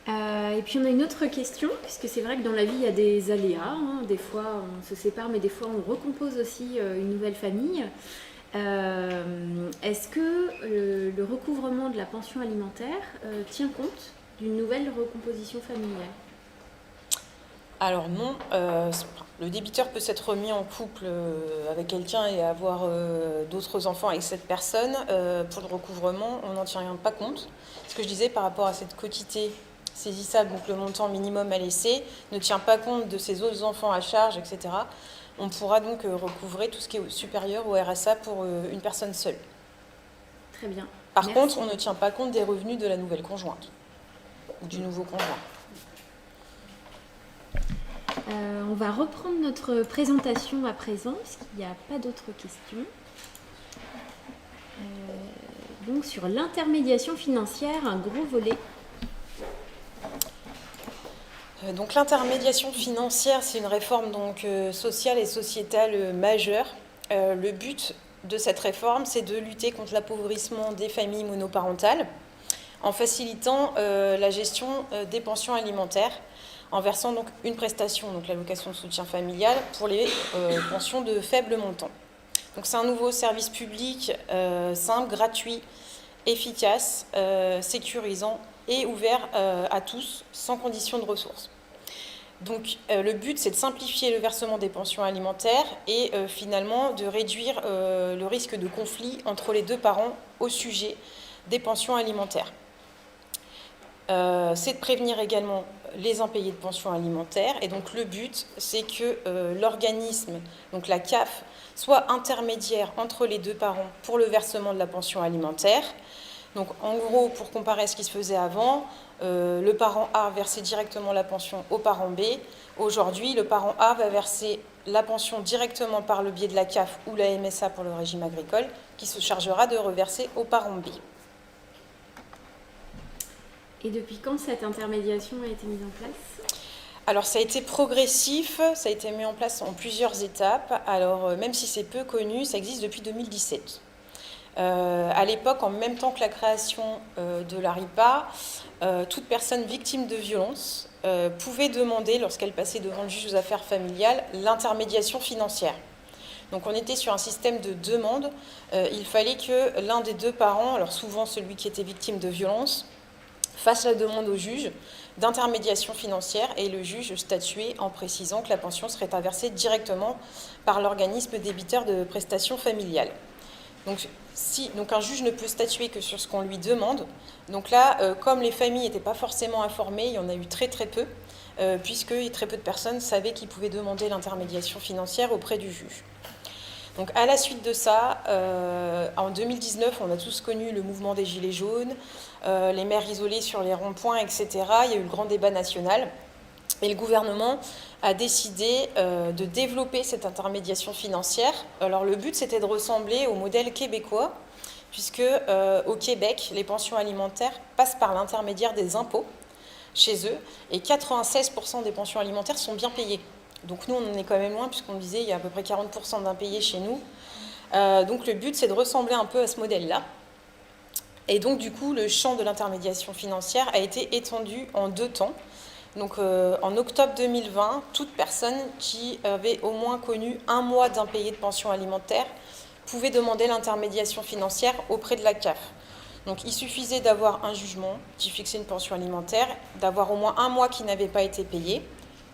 Et puis on a une autre question, puisque c'est vrai que dans la vie il y a des aléas, des fois on se sépare mais des fois on recompose aussi une nouvelle famille. Est-ce que le recouvrement de la pension alimentaire tient compte d'une nouvelle recomposition familiale ? Alors non, le débiteur peut s'être remis en couple avec quelqu'un et avoir d'autres enfants avec cette personne. Pour le recouvrement, on n'en tient pas compte. Ce que je disais par rapport à cette quotité saisissable, donc le montant minimum à laisser, ne tient pas compte de ses autres enfants à charge, etc. On pourra donc recouvrer tout ce qui est supérieur au RSA pour une personne seule. Très bien. Par contre, on ne tient pas compte des revenus de la nouvelle conjointe ou du nouveau conjoint. On va reprendre notre présentation à présent, puisqu'il n'y a pas d'autres questions. Donc sur l'intermédiation financière, un gros volet. Donc l'intermédiation financière, c'est une réforme sociale et sociétale majeure. Le but de cette réforme, c'est de lutter contre l'appauvrissement des familles monoparentales en facilitant la gestion des pensions alimentaires, en versant donc une prestation, donc l'allocation de soutien familial, pour les pensions de faible montant. Donc c'est un nouveau service public simple, gratuit, efficace, sécurisant et ouvert à tous, sans condition de ressources. Donc le but, c'est de simplifier le versement des pensions alimentaires et finalement de réduire le risque de conflit entre les deux parents au sujet des pensions alimentaires. C'est de prévenir également les impayés de pensions alimentaires. Et donc le but, c'est que l'organisme, donc la CAF, soit intermédiaire entre les deux parents pour le versement de la pension alimentaire. Donc en gros, pour comparer à ce qui se faisait avant, le parent A versait directement la pension au parent B. Aujourd'hui, le parent A va verser la pension directement par le biais de la CAF ou la MSA pour le régime agricole, qui se chargera de reverser au parent B. Et depuis quand cette intermédiation a été mise en place ? Alors ça a été progressif, ça a été mis en place en plusieurs étapes. Alors même si c'est peu connu, ça existe depuis 2017. À l'époque, en même temps que la création de l'ARIPA, toute personne victime de violence pouvait demander, lorsqu'elle passait devant le juge aux affaires familiales, l'intermédiation financière. Donc on était sur un système de demande. Il fallait que l'un des deux parents, alors souvent celui qui était victime de violence, fasse la demande au juge d'intermédiation financière et le juge statuait en précisant que la pension serait versée directement par l'organisme débiteur de prestations familiales. Donc un juge ne peut statuer que sur ce qu'on lui demande. Donc là, comme les familles n'étaient pas forcément informées, il y en a eu très peu, puisque très peu de personnes savaient qu'ils pouvaient demander l'intermédiation financière auprès du juge. Donc à la suite de ça, en 2019, on a tous connu le mouvement des Gilets jaunes, les mères isolées sur les ronds-points, etc. Il y a eu le grand débat national. Et le gouvernement a décidé de développer cette intermédiation financière. Alors le but, c'était de ressembler au modèle québécois, puisque au Québec, les pensions alimentaires passent par l'intermédiaire des impôts chez eux, et 96% des pensions alimentaires sont bien payées. Donc nous, on en est quand même loin, puisqu'on disait il y a à peu près 40% d'impayés chez nous. Donc le but, c'est de ressembler un peu à ce modèle-là. Et donc du coup, le champ de l'intermédiation financière a été étendu en 2 temps. Donc en octobre 2020, toute personne qui avait au moins connu 1 mois d'impayé de pension alimentaire pouvait demander l'intermédiation financière auprès de la CAF. Donc il suffisait d'avoir un jugement qui fixait une pension alimentaire, d'avoir au moins 1 mois qui n'avait pas été payé.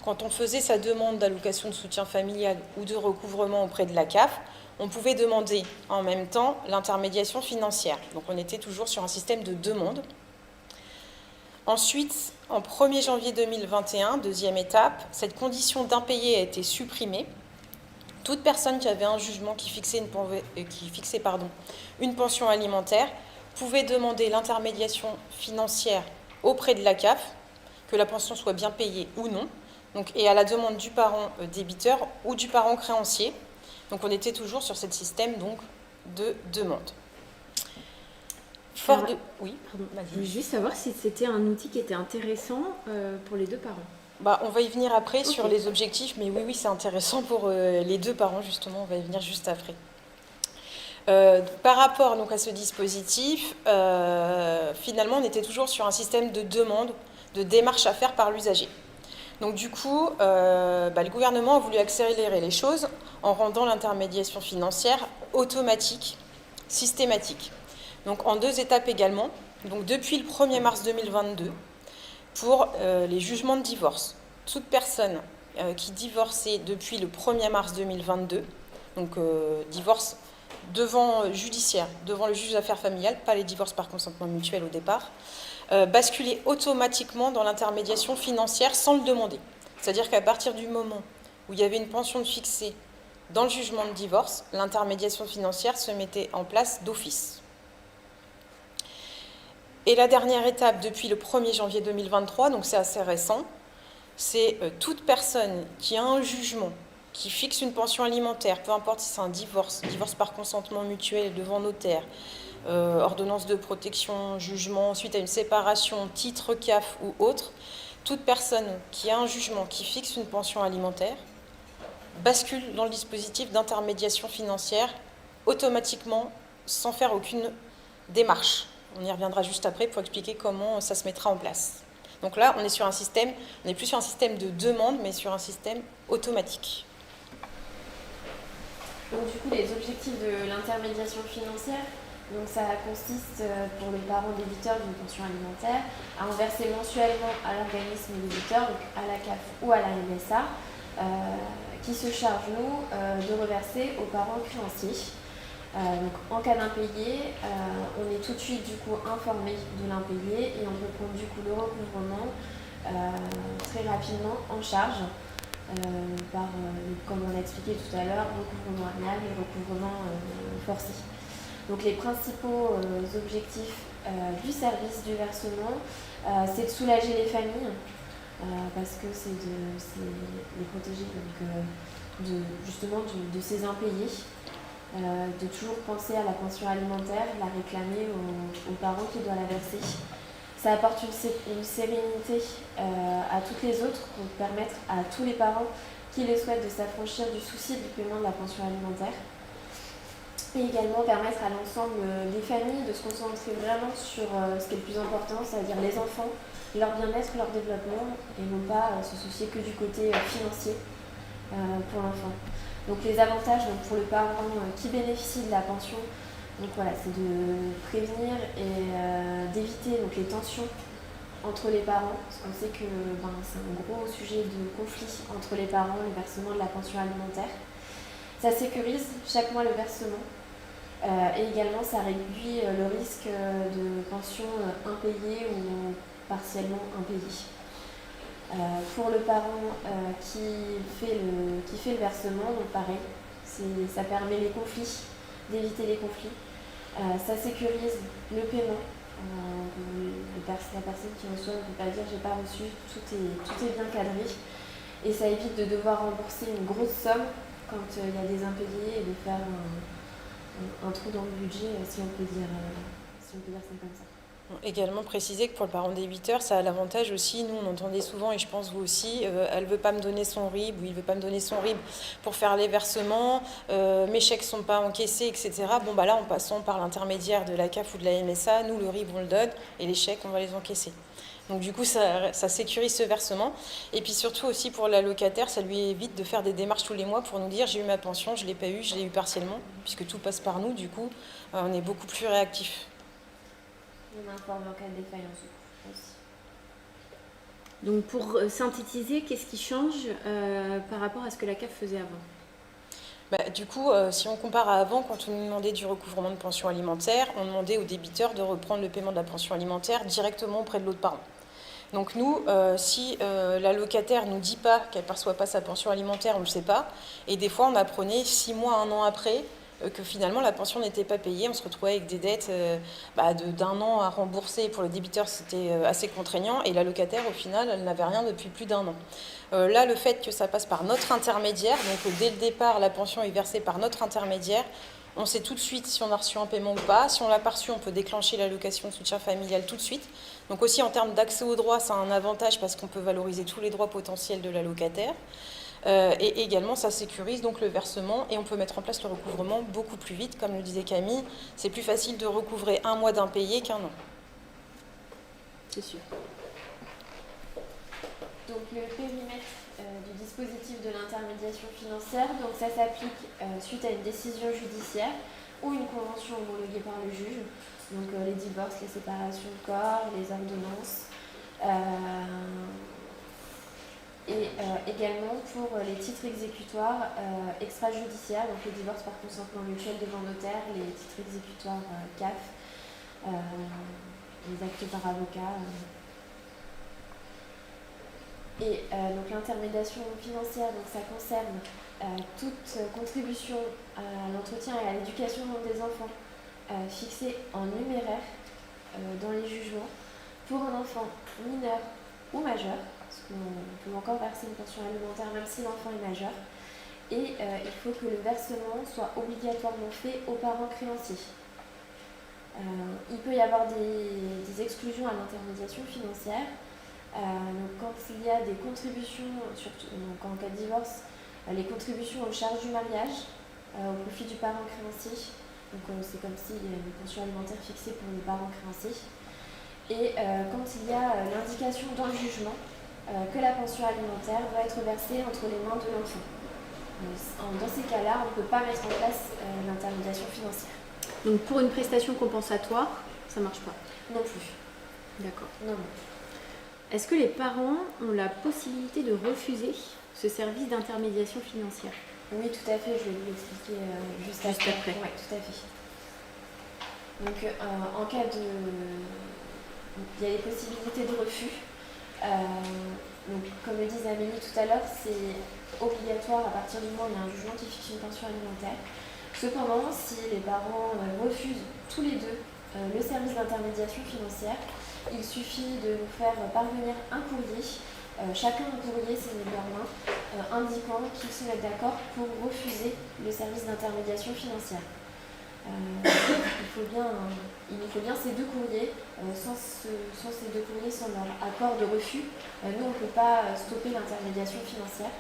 Quand on faisait sa demande d'allocation de soutien familial ou de recouvrement auprès de la CAF, on pouvait demander en même temps l'intermédiation financière. Donc on était toujours sur un système de demande. Ensuite, en 1er janvier 2021, deuxième étape, cette condition d'impayé a été supprimée. Toute personne qui avait un jugement qui fixait une pension alimentaire pouvait demander l'intermédiation financière auprès de la CAF, que la pension soit bien payée ou non, et à la demande du parent débiteur ou du parent créancier. Donc on était toujours sur ce système de demande. Oui, pardon. Je voulais juste savoir si c'était un outil qui était intéressant pour les deux parents. On va y venir après sur les objectifs, mais oui, c'est intéressant pour les deux parents, justement, on va y venir juste après. Par rapport à ce dispositif, finalement, on était toujours sur un système de demande, de démarche à faire par l'usager. Donc du coup, le gouvernement a voulu accélérer les choses en rendant l'intermédiation financière automatique, systématique. Donc en 2 étapes également. Donc depuis le 1er mars 2022, pour les jugements de divorce, toute personne qui divorçait depuis le 1er mars 2022, donc divorce judiciaire, devant le juge des affaires familiales, pas les divorces par consentement mutuel au départ, basculait automatiquement dans l'intermédiation financière sans le demander. C'est-à-dire qu'à partir du moment où il y avait une pension fixée dans le jugement de divorce, l'intermédiation financière se mettait en place d'office. Et la dernière étape, depuis le 1er janvier 2023, donc c'est assez récent, c'est toute personne qui a un jugement qui fixe une pension alimentaire, peu importe si c'est un divorce par consentement mutuel devant notaire, ordonnance de protection, jugement, suite à une séparation, titre CAF ou autre, toute personne qui a un jugement qui fixe une pension alimentaire bascule dans le dispositif d'intermédiation financière automatiquement sans faire aucune démarche. On y reviendra juste après pour expliquer comment ça se mettra en place. Donc là, on n'est plus sur un système de demande, mais sur un système automatique. Donc du coup, les objectifs de l'intermédiation financière, donc ça consiste pour le parent débiteur d'une pension alimentaire à en verser mensuellement à l'organisme débiteur, donc à la CAF ou à la MSA, qui se charge, de reverser aux parents créanciers. Donc en cas d'impayé, on est tout de suite du coup informé de l'impayé et on peut prendre du coup le recouvrement très rapidement en charge par, comme on a expliqué tout à l'heure, recouvrement amiable et recouvrement forcé. Donc les principaux objectifs du service du versement, c'est de soulager les familles, parce que c'est les protéger justement de ces impayés, de toujours penser à la pension alimentaire, la réclamer aux parents qui doivent la verser. Ça apporte une sérénité à toutes les autres pour permettre à tous les parents qui le souhaitent de s'affranchir du souci du paiement de la pension alimentaire. Et également permettre à l'ensemble des familles de se concentrer vraiment sur ce qui est le plus important, c'est-à-dire les enfants, leur bien-être, leur développement, et non pas se soucier que du côté financier pour l'enfant. Donc les avantages pour le parent qui bénéficie de la pension, donc voilà, c'est de prévenir et d'éviter les tensions entre les parents, parce qu'on sait que c'est un gros sujet de conflit entre les parents, le versement de la pension alimentaire. Ça sécurise chaque mois le versement. Et également, ça réduit le risque de pension impayée ou partiellement impayée. Pour le parent qui fait le versement, donc pareil, ça permet d'éviter les conflits. Ça sécurise le paiement. La personne qui reçoit ne peut pas dire j'ai pas reçu, tout est bien cadré. Et ça évite de devoir rembourser une grosse somme quand il y a des impayés et de faire un trou dans le budget, si on peut dire ça comme ça. Également préciser que pour le parent débiteur, ça a l'avantage aussi, nous on entendait souvent, et je pense vous aussi, elle ne veut pas me donner son RIB, ou il ne veut pas me donner son RIB pour faire les versements, mes chèques ne sont pas encaissés, etc. Bon bah là, en passant par l'intermédiaire de la CAF ou de la MSA, nous le RIB on le donne, et les chèques on va les encaisser. Donc du coup, ça sécurise ce versement. Et puis surtout aussi pour l'allocataire, ça lui évite de faire des démarches tous les mois pour nous dire j'ai eu ma pension, je ne l'ai pas eu, je l'ai eu partiellement, puisque tout passe par nous, du coup, on est beaucoup plus réactif. On informe en cas de défaillance aussi. Donc pour synthétiser, qu'est-ce qui change par rapport à ce que la CAF faisait avant ? Du coup, si on compare à avant, quand on nous demandait du recouvrement de pension alimentaire, on demandait aux débiteurs de reprendre le paiement de la pension alimentaire directement auprès de l'autre parent. Donc nous, si l'allocataire ne nous dit pas qu'elle ne perçoit pas sa pension alimentaire, on ne le sait pas. Et des fois, on apprenait 6 mois, 1 an après que finalement la pension n'était pas payée. On se retrouvait avec des dettes d'1 an à rembourser. Pour le débiteur, c'était assez contraignant. Et l'allocataire, au final, elle n'avait rien depuis plus d'1 an. Là, le fait que ça passe par notre intermédiaire, donc dès le départ, la pension est versée par notre intermédiaire, on sait tout de suite si on a reçu un paiement ou pas. Si on l'a pas reçu, on peut déclencher l'allocation de soutien familial tout de suite. Donc aussi en termes d'accès aux droits, ça a un avantage parce qu'on peut valoriser tous les droits potentiels de l'allocataire. Et également, ça sécurise donc le versement et on peut mettre en place le recouvrement beaucoup plus vite. Comme le disait Camille, c'est plus facile de recouvrer 1 mois d'impayé qu'1 an. C'est sûr. Donc le périmètre du dispositif de l'intermédiation financière, donc ça s'applique suite à une décision judiciaire ou une convention homologuée par le juge. Donc les divorces, les séparations de corps, les ordonnances. Et également pour les titres exécutoires extrajudiciaires, donc les divorces par consentement mutuel devant notaire, les titres exécutoires CAF, les actes par avocat. Et donc l'intermédiation financière, donc ça concerne toute contribution à l'entretien et à l'éducation des enfants fixée en numéraire dans les jugements pour un enfant mineur ou majeur. Parce qu'on peut encore verser une pension alimentaire même si l'enfant est majeur. Et il faut que le versement soit obligatoirement fait aux parents créanciers. Il peut y avoir des exclusions à l'intermédiation financière. Donc quand il y a des contributions, surtout donc en cas de divorce, les contributions aux charges du mariage, au profit du parent créancier. Donc c'est comme s'il y a une pension alimentaire fixée pour le parent créancier. Et quand il y a l'indication dans le jugement, que la pension alimentaire doit être versée entre les mains de l'enfant. Dans ces cas-là, on ne peut pas mettre en place l'intermédiation financière. Donc pour une prestation compensatoire, ça ne marche pas? Non plus. D'accord. Non. Est-ce que les parents ont la possibilité de refuser ce service d'intermédiation financière? Oui, tout à fait, je vais vous l'expliquer juste après. Oui, tout à fait. Donc en cas de... Il y a les possibilités de refus. Donc, comme le disait Amélie tout à l'heure, c'est obligatoire à partir du moment où il y a un jugement qui fixe une pension alimentaire. Cependant, si les parents refusent tous les deux le service d'intermédiation financière. Il suffit de nous faire parvenir un courrier, chacun un courrier signé de leur main, indiquant qu'ils se mettent d'accord pour refuser le service d'intermédiation financière. Il nous faut bien ces deux courriers. Sans ces deux courriers, sans leur accord de refus, nous on ne peut pas stopper l'intermédiation financière.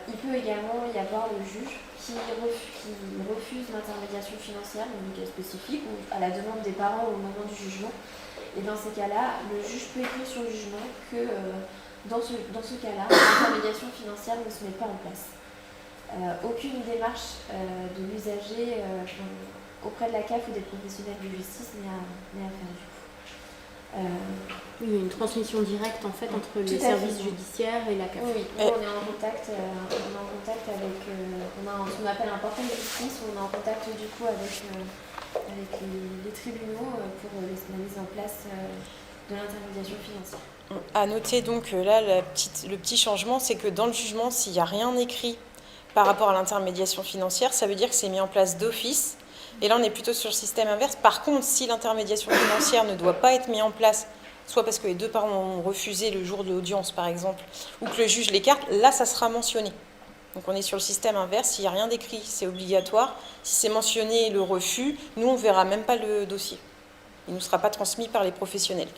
Il peut également y avoir le juge qui refuse l'intermédiation financière dans des cas spécifiques ou à la demande des parents au moment du jugement. Et dans ces cas-là, le juge peut écrire sur le jugement que dans ce cas-là, l'intermédiation financière ne se met pas en place. Aucune démarche de l'usager auprès de la CAF ou des professionnels de justice n'est à faire du coup. Oui, il y a une transmission directe en fait entre les services judiciaires et la CAF. Oui, on est en contact, avec on a ce qu'on appelle un portail de justice, on est en contact du coup avec les tribunaux pour la mise en place de l'intermédiation financière. À noter donc là le petit changement, c'est que dans le jugement, s'il n'y a rien écrit par rapport à l'intermédiation financière, ça veut dire que c'est mis en place d'office. Et là, on est plutôt sur le système inverse. Par contre, si l'intermédiation financière ne doit pas être mise en place, soit parce que les deux parents ont refusé le jour de l'audience, par exemple, ou que le juge l'écarte, là, ça sera mentionné. Donc, on est sur le système inverse. S'il n'y a rien d'écrit, c'est obligatoire. Si c'est mentionné le refus, nous, on ne verra même pas le dossier. Il ne nous sera pas transmis par les professionnels.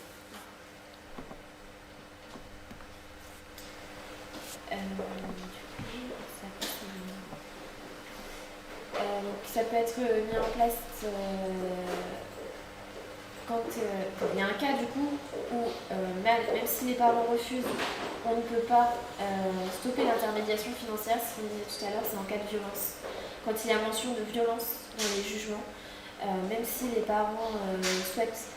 Ça peut être mis en place quand il y a un cas du coup où même si les parents refusent, on ne peut pas stopper l'intermédiation financière. Ce qu'on disait tout à l'heure, c'est en cas de violence. Quand il y a mention de violence dans les jugements, même si les parents souhaitent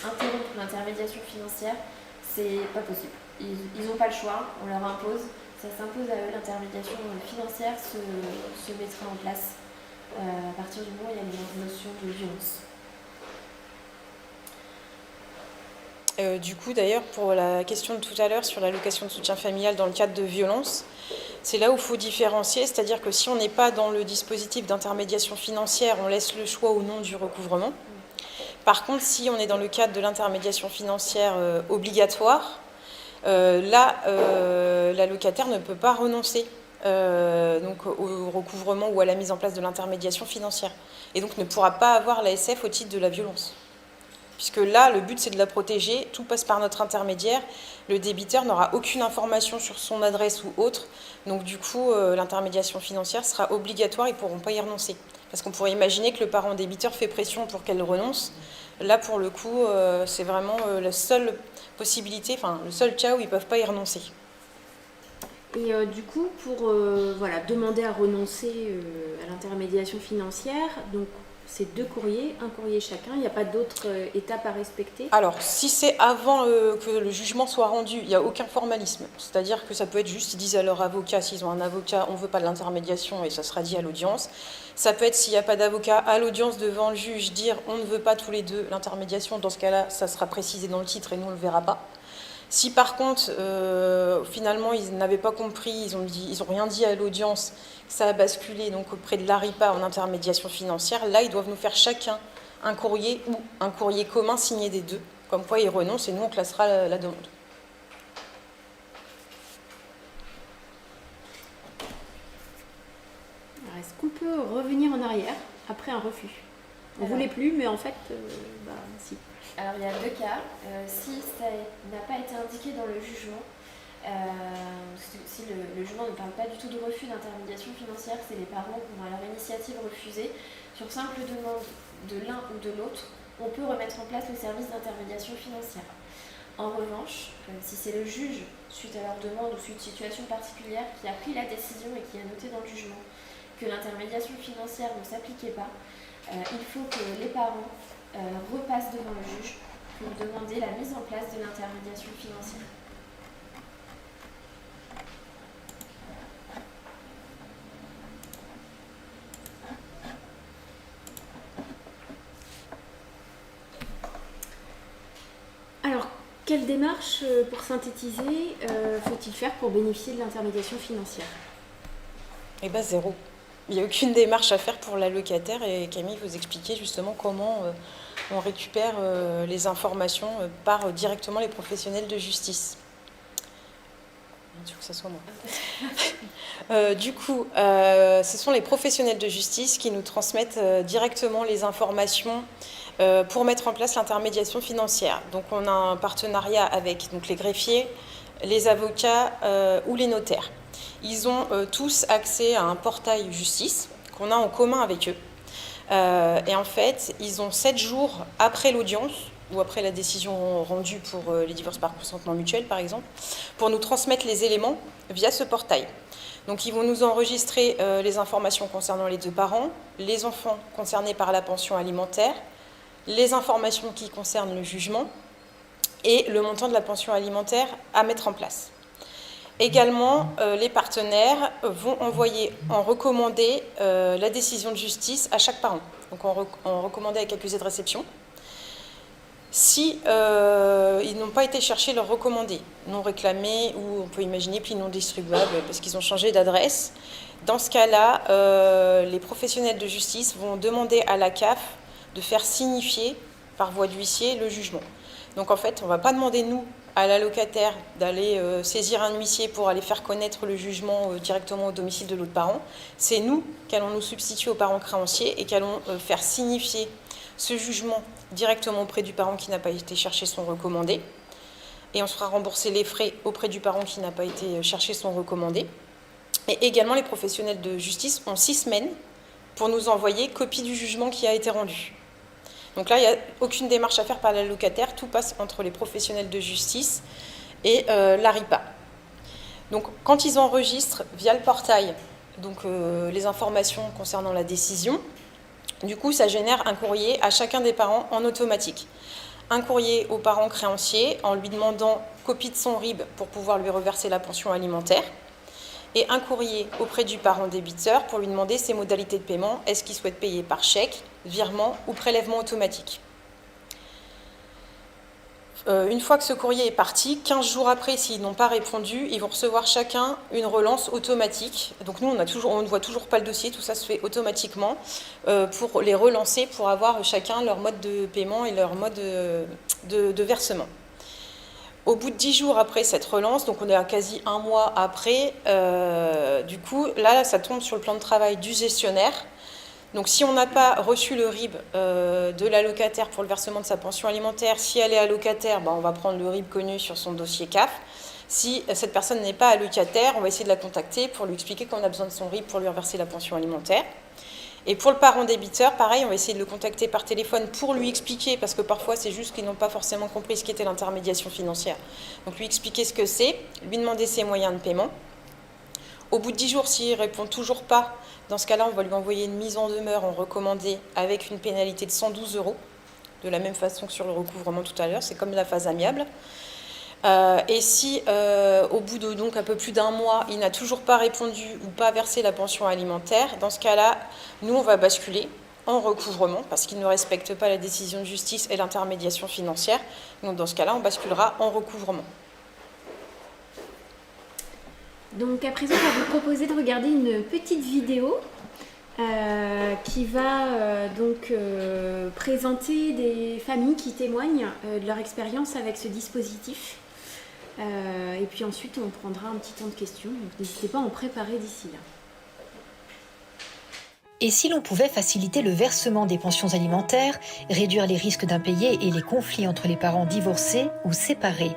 interrompre l'intermédiation financière, c'est pas possible. Ils n'ont pas le choix, on leur impose, ça s'impose à eux, l'intermédiation financière se mettra en place. À partir du moment où il y a une notion de violence. Du coup, d'ailleurs, pour la question de tout à l'heure sur l'allocation de soutien familial dans le cadre de violence, c'est là où il faut différencier, c'est-à-dire que si on n'est pas dans le dispositif d'intermédiation financière, on laisse le choix ou non du recouvrement. Par contre, si on est dans le cadre de l'intermédiation financière obligatoire, là, l'allocataire ne peut pas renoncer donc au recouvrement ou à la mise en place de l'intermédiation financière. Et donc ne pourra pas avoir l'ASF au titre de la violence. Puisque là, le but, c'est de la protéger. Tout passe par notre intermédiaire. Le débiteur n'aura aucune information sur son adresse ou autre. Donc du coup, l'intermédiation financière sera obligatoire. Ils ne pourront pas y renoncer. Parce qu'on pourrait imaginer que le parent débiteur fait pression pour qu'elle renonce. Là, pour le coup, c'est vraiment la seule possibilité, enfin le seul cas où ils ne peuvent pas y renoncer. Et du coup, pour demander à renoncer à l'intermédiation financière, donc c'est 2 courriers, un courrier chacun, il n'y a pas d'autres étapes à respecter? Alors, si c'est avant que le jugement soit rendu, il n'y a aucun formalisme. C'est-à-dire que ça peut être juste, ils disent à leur avocat, s'ils ont un avocat, on ne veut pas de l'intermédiation et ça sera dit à l'audience. Ça peut être, s'il n'y a pas d'avocat, à l'audience devant le juge, dire on ne veut pas tous les deux l'intermédiation. Dans ce cas-là, ça sera précisé dans le titre et nous, on ne le verra pas. Si par contre, finalement, ils n'avaient pas compris, ils ont rien dit à l'audience, ça a basculé donc auprès de l'ARIPA en intermédiation financière, là, ils doivent nous faire chacun un courrier ou un courrier commun signé des deux, comme quoi ils renoncent et nous, on classera la demande. Alors, est-ce qu'on peut revenir en arrière après un refus? On ne voulait plus, mais en fait, si. Alors il y a 2 cas. Si ça n'a pas été indiqué dans le jugement, si le jugement ne parle pas du tout de refus d'intermédiation financière, c'est les parents qui vont à leur initiative refuser, sur simple demande de l'un ou de l'autre, on peut remettre en place le service d'intermédiation financière. En revanche, si c'est le juge, suite à leur demande ou suite à une situation particulière, qui a pris la décision et qui a noté dans le jugement que l'intermédiation financière ne s'appliquait pas, il faut que les parents repasse devant le juge pour demander la mise en place de l'intermédiation financière. Alors, quelle démarche, pour synthétiser, faut-il faire pour bénéficier de l'intermédiation financière? Eh bien, 0. Il n'y a aucune démarche à faire pour l'allocataire et Camille vous expliquait justement comment on récupère les informations par directement les professionnels de justice. Il faut que ça soit moi. Du coup, ce sont les professionnels de justice qui nous transmettent directement les informations pour mettre en place l'intermédiation financière. Donc on a un partenariat avec donc, les greffiers, les avocats ou les notaires. Ils ont tous accès à un portail justice qu'on a en commun avec eux. Et en fait, ils ont 7 jours après l'audience ou après la décision rendue pour les divorces par consentement mutuel, par exemple, pour nous transmettre les éléments via ce portail. Donc ils vont nous enregistrer les informations concernant les 2 parents, les enfants concernés par la pension alimentaire, les informations qui concernent le jugement et le montant de la pension alimentaire à mettre en place. Également, les partenaires vont envoyer en recommandé la décision de justice à chaque parent. Donc en recommandé avec accusé de réception. Si ils n'ont pas été chercher leur recommandé, non réclamé ou on peut imaginer pli non distribuable parce qu'ils ont changé d'adresse, dans ce cas-là, les professionnels de justice vont demander à la CAF de faire signifier par voie d'huissier le jugement. Donc en fait, on ne va pas demander, nous, à l'allocataire d'aller saisir un huissier pour aller faire connaître le jugement directement au domicile de l'autre parent. C'est nous qui allons nous substituer aux parents créanciers et qui allons faire signifier ce jugement directement auprès du parent qui n'a pas été chercher son recommandé. Et on se fera rembourser les frais auprès du parent qui n'a pas été chercher son recommandé. Et également, les professionnels de justice ont 6 semaines pour nous envoyer copie du jugement qui a été rendu. Donc là, il n'y a aucune démarche à faire par l'allocataire, tout passe entre les professionnels de justice et l'ARIPA. Donc quand ils enregistrent via le portail donc, les informations concernant la décision, du coup ça génère un courrier à chacun des parents en automatique. Un courrier au parent créancier en lui demandant copie de son RIB pour pouvoir lui reverser la pension alimentaire. Et un courrier auprès du parent débiteur pour lui demander ses modalités de paiement. Est-ce qu'il souhaite payer par chèque, virement ou prélèvement automatique? Une fois que ce courrier est parti, 15 jours après, s'ils n'ont pas répondu, ils vont recevoir chacun une relance automatique. Donc nous, on ne voit toujours pas le dossier, tout ça se fait automatiquement pour les relancer, pour avoir chacun leur mode de paiement et leur mode de versement. Au bout de 10 jours après cette relance, donc on est à quasi 1 mois après, du coup, là, ça tombe sur le plan de travail du gestionnaire. Donc si on n'a pas reçu le RIB de l'allocataire pour le versement de sa pension alimentaire, si elle est allocataire, on va prendre le RIB connu sur son dossier CAF. Si cette personne n'est pas allocataire, on va essayer de la contacter pour lui expliquer qu'on a besoin de son RIB pour lui reverser la pension alimentaire. Et pour le parent débiteur, pareil, on va essayer de le contacter par téléphone pour lui expliquer, parce que parfois c'est juste qu'ils n'ont pas forcément compris ce qu'était l'intermédiation financière. Donc lui expliquer ce que c'est, lui demander ses moyens de paiement. Au bout de 10 jours, s'il ne répond toujours pas, dans ce cas-là, on va lui envoyer une mise en demeure en recommandé avec une pénalité de 112 €, de la même façon que sur le recouvrement tout à l'heure, c'est comme la phase amiable. Et si au bout de donc un peu plus d'1 mois, il n'a toujours pas répondu ou pas versé la pension alimentaire, dans ce cas-là, nous on va basculer en recouvrement parce qu'il ne respecte pas la décision de justice et l'intermédiation financière. Donc dans ce cas-là, on basculera en recouvrement. Donc à présent, on va vous proposer de regarder une petite vidéo qui va présenter des familles qui témoignent de leur expérience avec ce dispositif. Et puis ensuite, on prendra un petit temps de questions. Donc n'hésitez pas à en préparer d'ici là. Et si l'on pouvait faciliter le versement des pensions alimentaires, réduire les risques d'impayés et les conflits entre les parents divorcés ou séparés?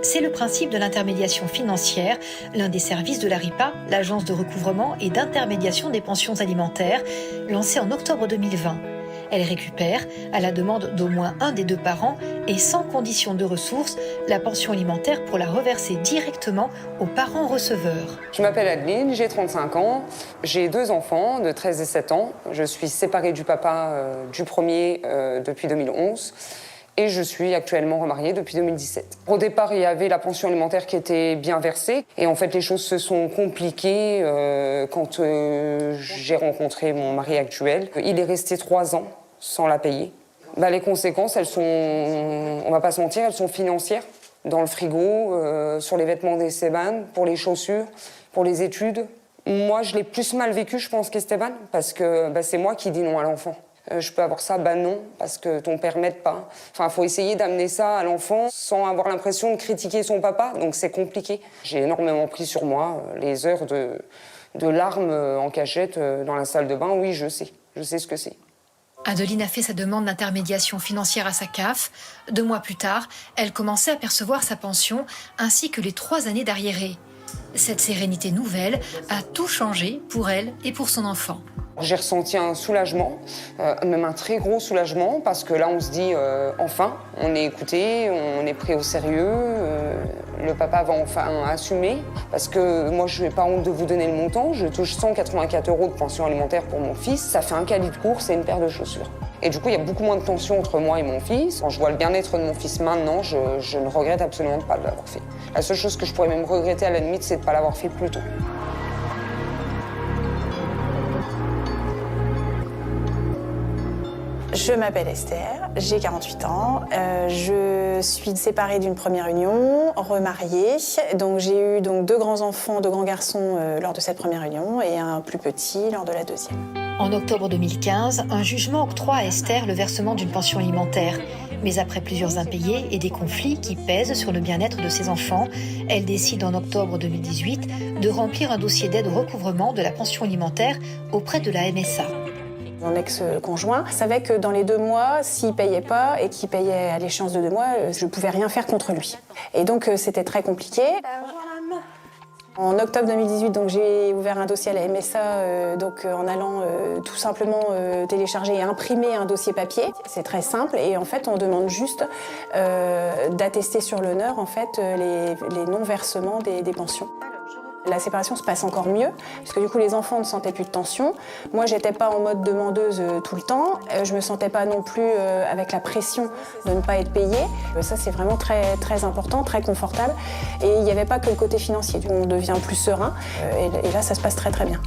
C'est le principe de l'intermédiation financière, l'un des services de l'ARIPA, l'agence de recouvrement et d'intermédiation des pensions alimentaires, lancée en octobre 2020. Elle récupère, à la demande d'au moins un des 2 parents et sans condition de ressources, la pension alimentaire pour la reverser directement aux parents receveurs. Je m'appelle Adeline, j'ai 35 ans, j'ai 2 enfants de 13 et 7 ans. Je suis séparée du papa du premier depuis 2011. Et je suis actuellement remariée depuis 2017. Au départ, il y avait la pension alimentaire qui était bien versée. Et en fait, les choses se sont compliquées quand j'ai rencontré mon mari actuel. Il est resté 3 ans sans la payer. Les conséquences, elles sont, on va pas se mentir, elles sont financières. Dans le frigo, sur les vêtements d'Esteban, pour les chaussures, pour les études. Moi, je l'ai plus mal vécu, je pense, qu'Esteban, parce que c'est moi qui dis non à l'enfant. je peux avoir ça, bah non, parce que ton père m'aide pas. Enfin, il faut essayer d'amener ça à l'enfant sans avoir l'impression de critiquer son papa, donc c'est compliqué. J'ai énormément pris sur moi les heures de larmes en cachette dans la salle de bain, oui, je sais ce que c'est. Adeline a fait sa demande d'intermédiation financière à sa CAF. 2 mois plus tard, elle commençait à percevoir sa pension ainsi que les 3 années d'arriérés. Cette sérénité nouvelle a tout changé pour elle et pour son enfant. J'ai ressenti un soulagement, même un très gros soulagement, parce que là on se dit enfin, on est écouté, on est pris au sérieux, le papa va enfin assumer, parce que moi je n'ai pas honte de vous donner le montant, je touche 184 € de pension alimentaire pour mon fils, ça fait un caddie de course et une paire de chaussures. Et du coup il y a beaucoup moins de tension entre moi et mon fils. Quand je vois le bien-être de mon fils maintenant, je ne regrette absolument pas de l'avoir fait. La seule chose que je pourrais même regretter à la limite, c'est de ne pas l'avoir fait plus tôt. Je m'appelle Esther, j'ai 48 ans, je suis séparée d'une première union, remariée. Donc j'ai eu 2 grands-enfants, 2 grands garçons lors de cette première union et un plus petit lors de la deuxième. En octobre 2015, un jugement octroie à Esther le versement d'une pension alimentaire. Mais après plusieurs impayés et des conflits qui pèsent sur le bien-être de ses enfants, elle décide en octobre 2018 de remplir un dossier d'aide au recouvrement de la pension alimentaire auprès de la MSA. Mon ex-conjoint savait que dans les 2 mois, s'il ne payait pas et qu'il payait à l'échéance de 2 mois, je ne pouvais rien faire contre lui. Et donc c'était très compliqué. En octobre 2018, donc, j'ai ouvert un dossier à la MSA en allant tout simplement télécharger et imprimer un dossier papier. C'est très simple et en fait on demande juste d'attester sur l'honneur en fait, les non-versements des pensions. La séparation se passe encore mieux, parce que du coup les enfants ne sentaient plus de tension. Moi j'étais pas en mode demandeuse tout le temps, je me sentais pas non plus avec la pression de ne pas être payée. Ça c'est vraiment très, très important, très confortable. Et il n'y avait pas que le côté financier, on devient plus serein, et là ça se passe très très bien.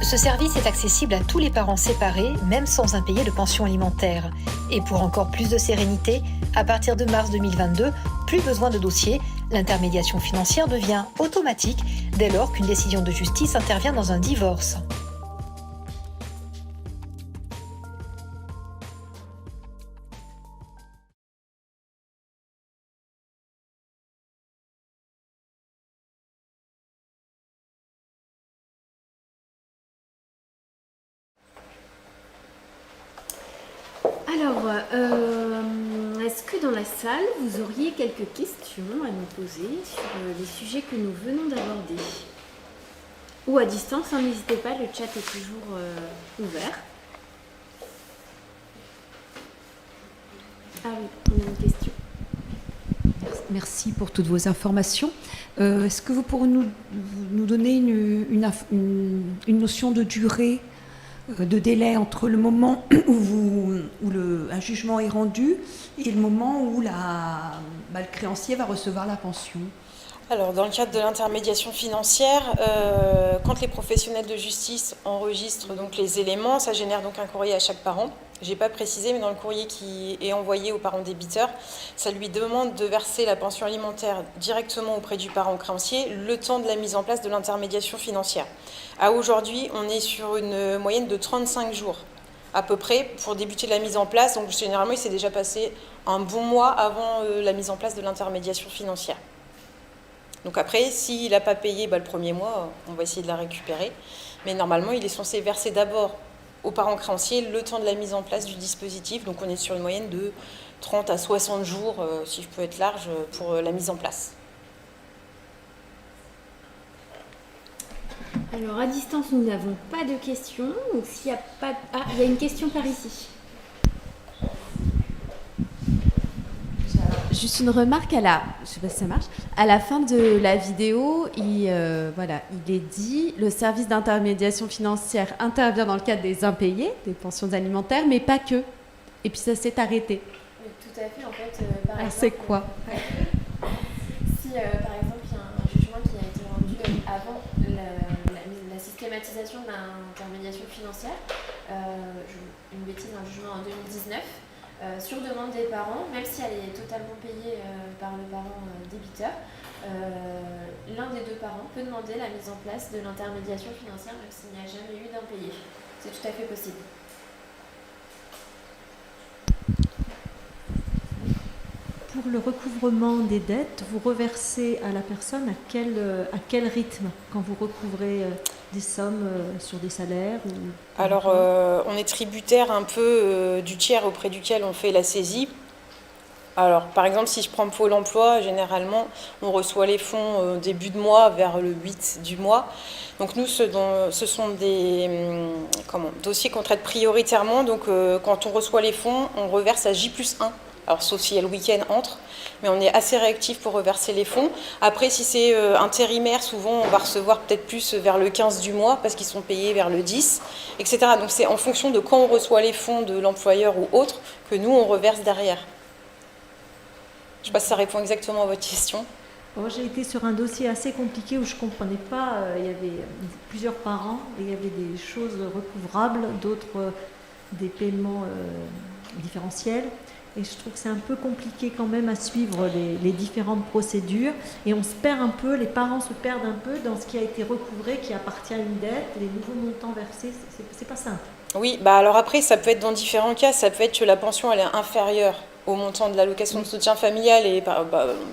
Ce service est accessible à tous les parents séparés, même sans impayé de pension alimentaire. Et pour encore plus de sérénité, à partir de mars 2022, plus besoin de dossier, l'intermédiation financière devient automatique dès lors qu'une décision de justice intervient dans un divorce. Alors, est-ce que dans la salle, vous auriez quelques questions à nous poser sur les sujets que nous venons d'aborder? Ou à distance, hein, n'hésitez pas, le chat est toujours ouvert. Ah oui, on a une question. Merci pour toutes vos informations. Est-ce que vous pourriez nous donner une notion de durée, de délai entre le moment où un jugement est rendu et le moment où le créancier va recevoir la pension? Alors, dans le cadre de l'intermédiation financière, quand les professionnels de justice enregistrent donc les éléments, ça génère donc un courrier à chaque parent. Je n'ai pas précisé, mais dans le courrier qui est envoyé aux parents débiteurs, ça lui demande de verser la pension alimentaire directement auprès du parent créancier le temps de la mise en place de l'intermédiation financière. À aujourd'hui, on est sur une moyenne de 35 jours à peu près pour débuter la mise en place. Donc généralement, il s'est déjà passé un bon mois avant la mise en place de l'intermédiation financière. Donc après, s'il n'a pas payé le premier mois, on va essayer de la récupérer. Mais normalement, il est censé verser d'abord aux parents créanciers le temps de la mise en place du dispositif. Donc on est sur une moyenne de 30 à 60 jours, si je peux être large, pour la mise en place. Alors à distance, nous n'avons pas de questions. Donc s'il y a pas... Ah, il y a une question par ici. Juste une remarque je sais pas si ça marche. À la fin de la vidéo, il est dit le service d'intermédiation financière intervient dans le cadre des impayés, des pensions alimentaires, mais pas que. Et puis ça s'est arrêté. Oui, tout à fait. En fait, par exemple, c'est quoi? Si par exemple il y a un jugement qui a été rendu avant la systématisation de l'intermédiation financière, une bêtise, un jugement en 2019. Sur demande des parents, même si elle est totalement payée par le parent débiteur, l'un des 2 parents peut demander la mise en place de l'intermédiation financière même s'il n'y a jamais eu d'impayé. C'est tout à fait possible. pour le recouvrement des dettes, vous reversez à la personne à quel rythme quand vous recouvrez des sommes sur des salaires ou... Alors, on est tributaire un peu du tiers auprès duquel on fait la saisie. Alors, par exemple, si je prends Pôle emploi, généralement, on reçoit les fonds au début de mois, vers le 8 du mois. Donc nous, ce sont des dossiers qu'on traite prioritairement. Donc quand on reçoit les fonds, on reverse à J+1. Alors sauf s'il y a le week-end entre, mais on est assez réactif pour reverser les fonds. Après, si c'est intérimaire, souvent on va recevoir peut-être plus vers le 15 du mois parce qu'ils sont payés vers le 10, etc. Donc c'est en fonction de quand on reçoit les fonds de l'employeur ou autre que nous, on reverse derrière. Je ne sais pas si ça répond exactement à votre question. J'ai été sur un dossier assez compliqué où je ne comprenais pas, il y avait plusieurs parents et il y avait des choses recouvrables, d'autres des paiements différentiels. Et je trouve que c'est un peu compliqué quand même à suivre les différentes procédures. Et on se perd un peu, les parents se perdent un peu dans ce qui a été recouvré, qui appartient à une dette, les nouveaux montants versés, c'est pas simple. Oui, bah alors après, ça peut être dans différents cas. Ça peut être que la pension elle est inférieure au montant de l'allocation de soutien familial et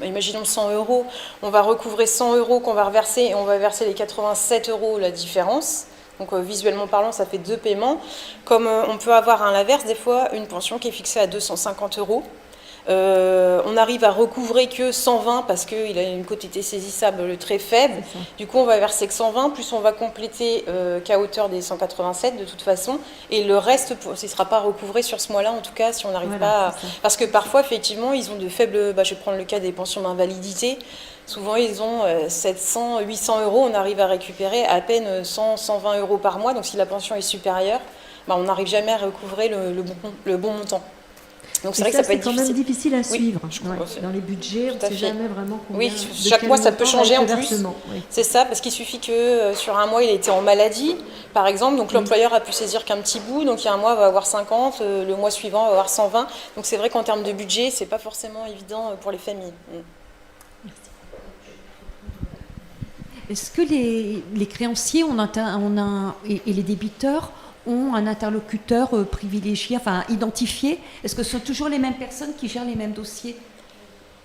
imaginons 100 €, on va recouvrer 100 € qu'on va reverser et on va verser les 87 € la différence. Donc visuellement parlant, ça fait 2 paiements. Comme on peut avoir à l'inverse, des fois, une pension qui est fixée à 250 €. On arrive à recouvrer que 120 parce qu'il a une quotité saisissable très faible. Du coup, on va verser que 120, plus on va compléter qu'à hauteur des 187 de toute façon. Et le reste, ce ne sera pas recouvré sur ce mois-là, en tout cas, si on n'arrive pas à... Parce que parfois, effectivement, ils ont de faibles... je vais prendre le cas des pensions d'invalidité. Souvent, ils ont 700, 800 €. On arrive à récupérer à peine 100, 120 € par mois. Donc, si la pension est supérieure, on n'arrive jamais à recouvrer le bon montant. Donc c'est vrai que ça peut être quand même difficile à suivre. Dans les budgets, on ne sait jamais vraiment combien. Oui, chaque mois ça peut changer en plus. Oui. C'est ça, parce qu'il suffit que sur un mois il a été en maladie, par exemple, donc l'employeur a pu saisir qu'un petit bout, donc il y a un mois il va avoir 50, le mois suivant il va avoir 120. Donc c'est vrai qu'en termes de budget, c'est pas forcément évident pour les familles. Merci. Est-ce que les créanciers et les débiteurs ont un interlocuteur privilégié, enfin identifié? Est-ce que ce sont toujours les mêmes personnes qui gèrent les mêmes dossiers?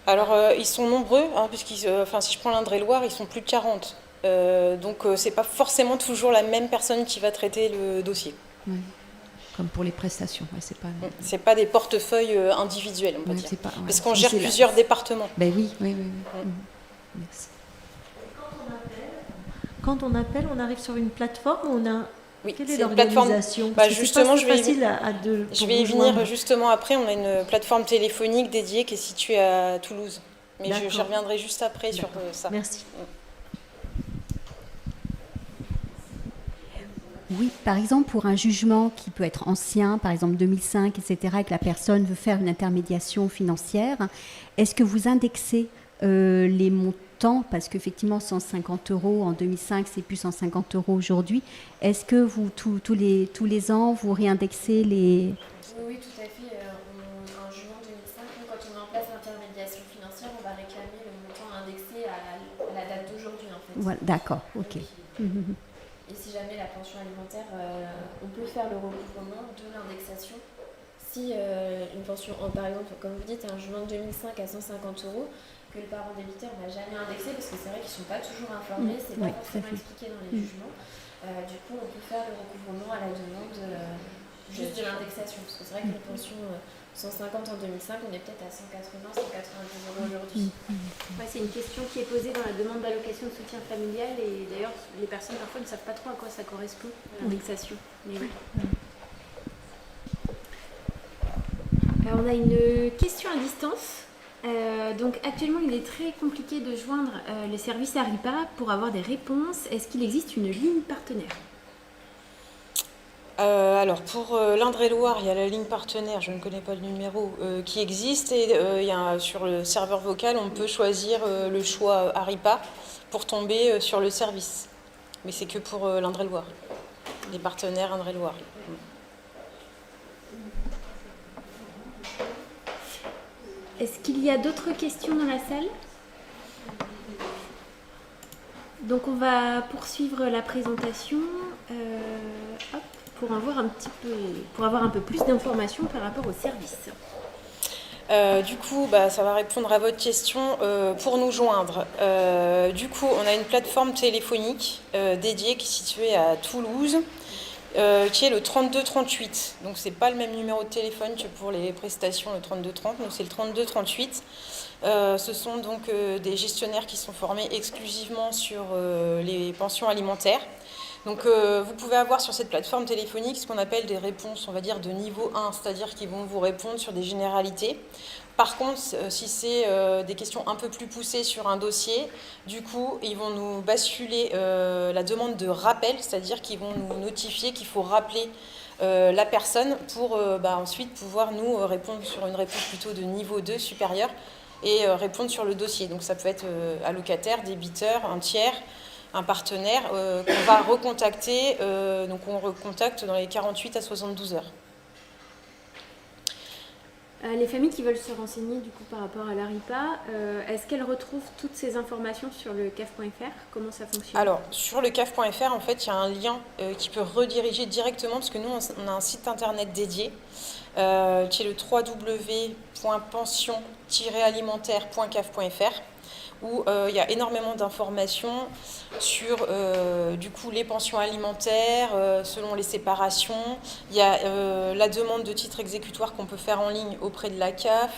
Alors, ils sont nombreux, puisqu'ils, si je prends l'Indre-et-Loire, ils sont plus de 40. Donc, c'est pas forcément toujours la même personne qui va traiter le dossier. Oui. Comme pour les prestations, c'est pas des portefeuilles individuels, on peut dire. Parce qu'on gère plusieurs départements. Ben oui. Merci. Quand on appelle, on arrive sur une plateforme où on a... Oui, quelle est l'organisation? Justement, je vais y venir joindre. justement après. On a une plateforme téléphonique dédiée qui est située à Toulouse. Mais je reviendrai juste après sur ça. Merci. Oui, par exemple, pour un jugement qui peut être ancien, par exemple 2005, etc., et que la personne veut faire une intermédiation financière, est-ce que vous indexez les montants, parce qu'effectivement 150 € en 2005, c'est plus 150 € aujourd'hui. Est-ce que vous, tous les ans, vous réindexez les... Oui, tout à fait. En juin 2005, quand on met en place l'intermédiation financière, on va réclamer le montant indexé à la date d'aujourd'hui, en fait. Voilà, d'accord, ok. Et si jamais la pension alimentaire, on peut faire le recouvrement de l'indexation. Si une pension, par exemple, comme vous dites, un juin 2005 à 150 €, que le parent débiteur n'a jamais indexé, parce que c'est vrai qu'ils ne sont pas toujours informés, c'est pas forcément expliqué dans les jugements. Du coup, on peut faire le recouvrement à la demande juste de l'indexation, parce que c'est vrai que les pensions 150 en 2005, on est peut-être à 180, 190 € aujourd'hui. C'est une question qui est posée dans la demande d'allocation de soutien familial, et d'ailleurs, les personnes parfois ne savent pas trop à quoi ça correspond, l'indexation. Mais oui. Alors, on a une question à distance. Donc actuellement il est très compliqué de joindre les services ARIPA pour avoir des réponses. Est-ce qu'il existe une ligne partenaire? Alors pour l'Indre-et-Loire, il y a la ligne partenaire, je ne connais pas le numéro, qui existe, et sur le serveur vocal on peut choisir le choix ARIPA pour tomber sur le service. Mais c'est que pour l'Indre-et-Loire, les partenaires Indre-et-Loire. Est-ce qu'il y a d'autres questions dans la salle? Donc on va poursuivre la présentation pour avoir un peu plus d'informations par rapport au service. Du coup, ça va répondre à votre question. Pour nous joindre, du coup, on a une plateforme téléphonique dédiée qui est située à Toulouse, qui est le 3238. Donc, ce n'est pas le même numéro de téléphone que pour les prestations, le 3230. Donc, c'est le 3238. Ce sont donc des gestionnaires qui sont formés exclusivement sur les pensions alimentaires. Donc vous pouvez avoir sur cette plateforme téléphonique ce qu'on appelle des réponses, on va dire, de niveau 1, c'est-à-dire qu'ils vont vous répondre sur des généralités. Par contre, si c'est des questions un peu plus poussées sur un dossier, du coup, ils vont nous basculer la demande de rappel, c'est-à-dire qu'ils vont nous notifier qu'il faut rappeler la personne pour ensuite pouvoir nous répondre sur une réponse plutôt de niveau 2 supérieur et répondre sur le dossier. Donc ça peut être allocataire, débiteur, un tiers, un partenaire qu'on va recontacter, donc on recontacte dans les 48 à 72 heures. Les familles qui veulent se renseigner du coup par rapport à l'ARIPA, est-ce qu'elles retrouvent toutes ces informations sur le CAF.fr? Comment ça fonctionne? Alors, sur le CAF.fr, en fait, il y a un lien qui peut rediriger directement, parce que nous, on a un site internet dédié, qui est le www.pension-alimentaire.caf.fr, où il y a énormément d'informations sur du coup, les pensions alimentaires, selon les séparations. Il y a la demande de titre exécutoire qu'on peut faire en ligne auprès de la CAF.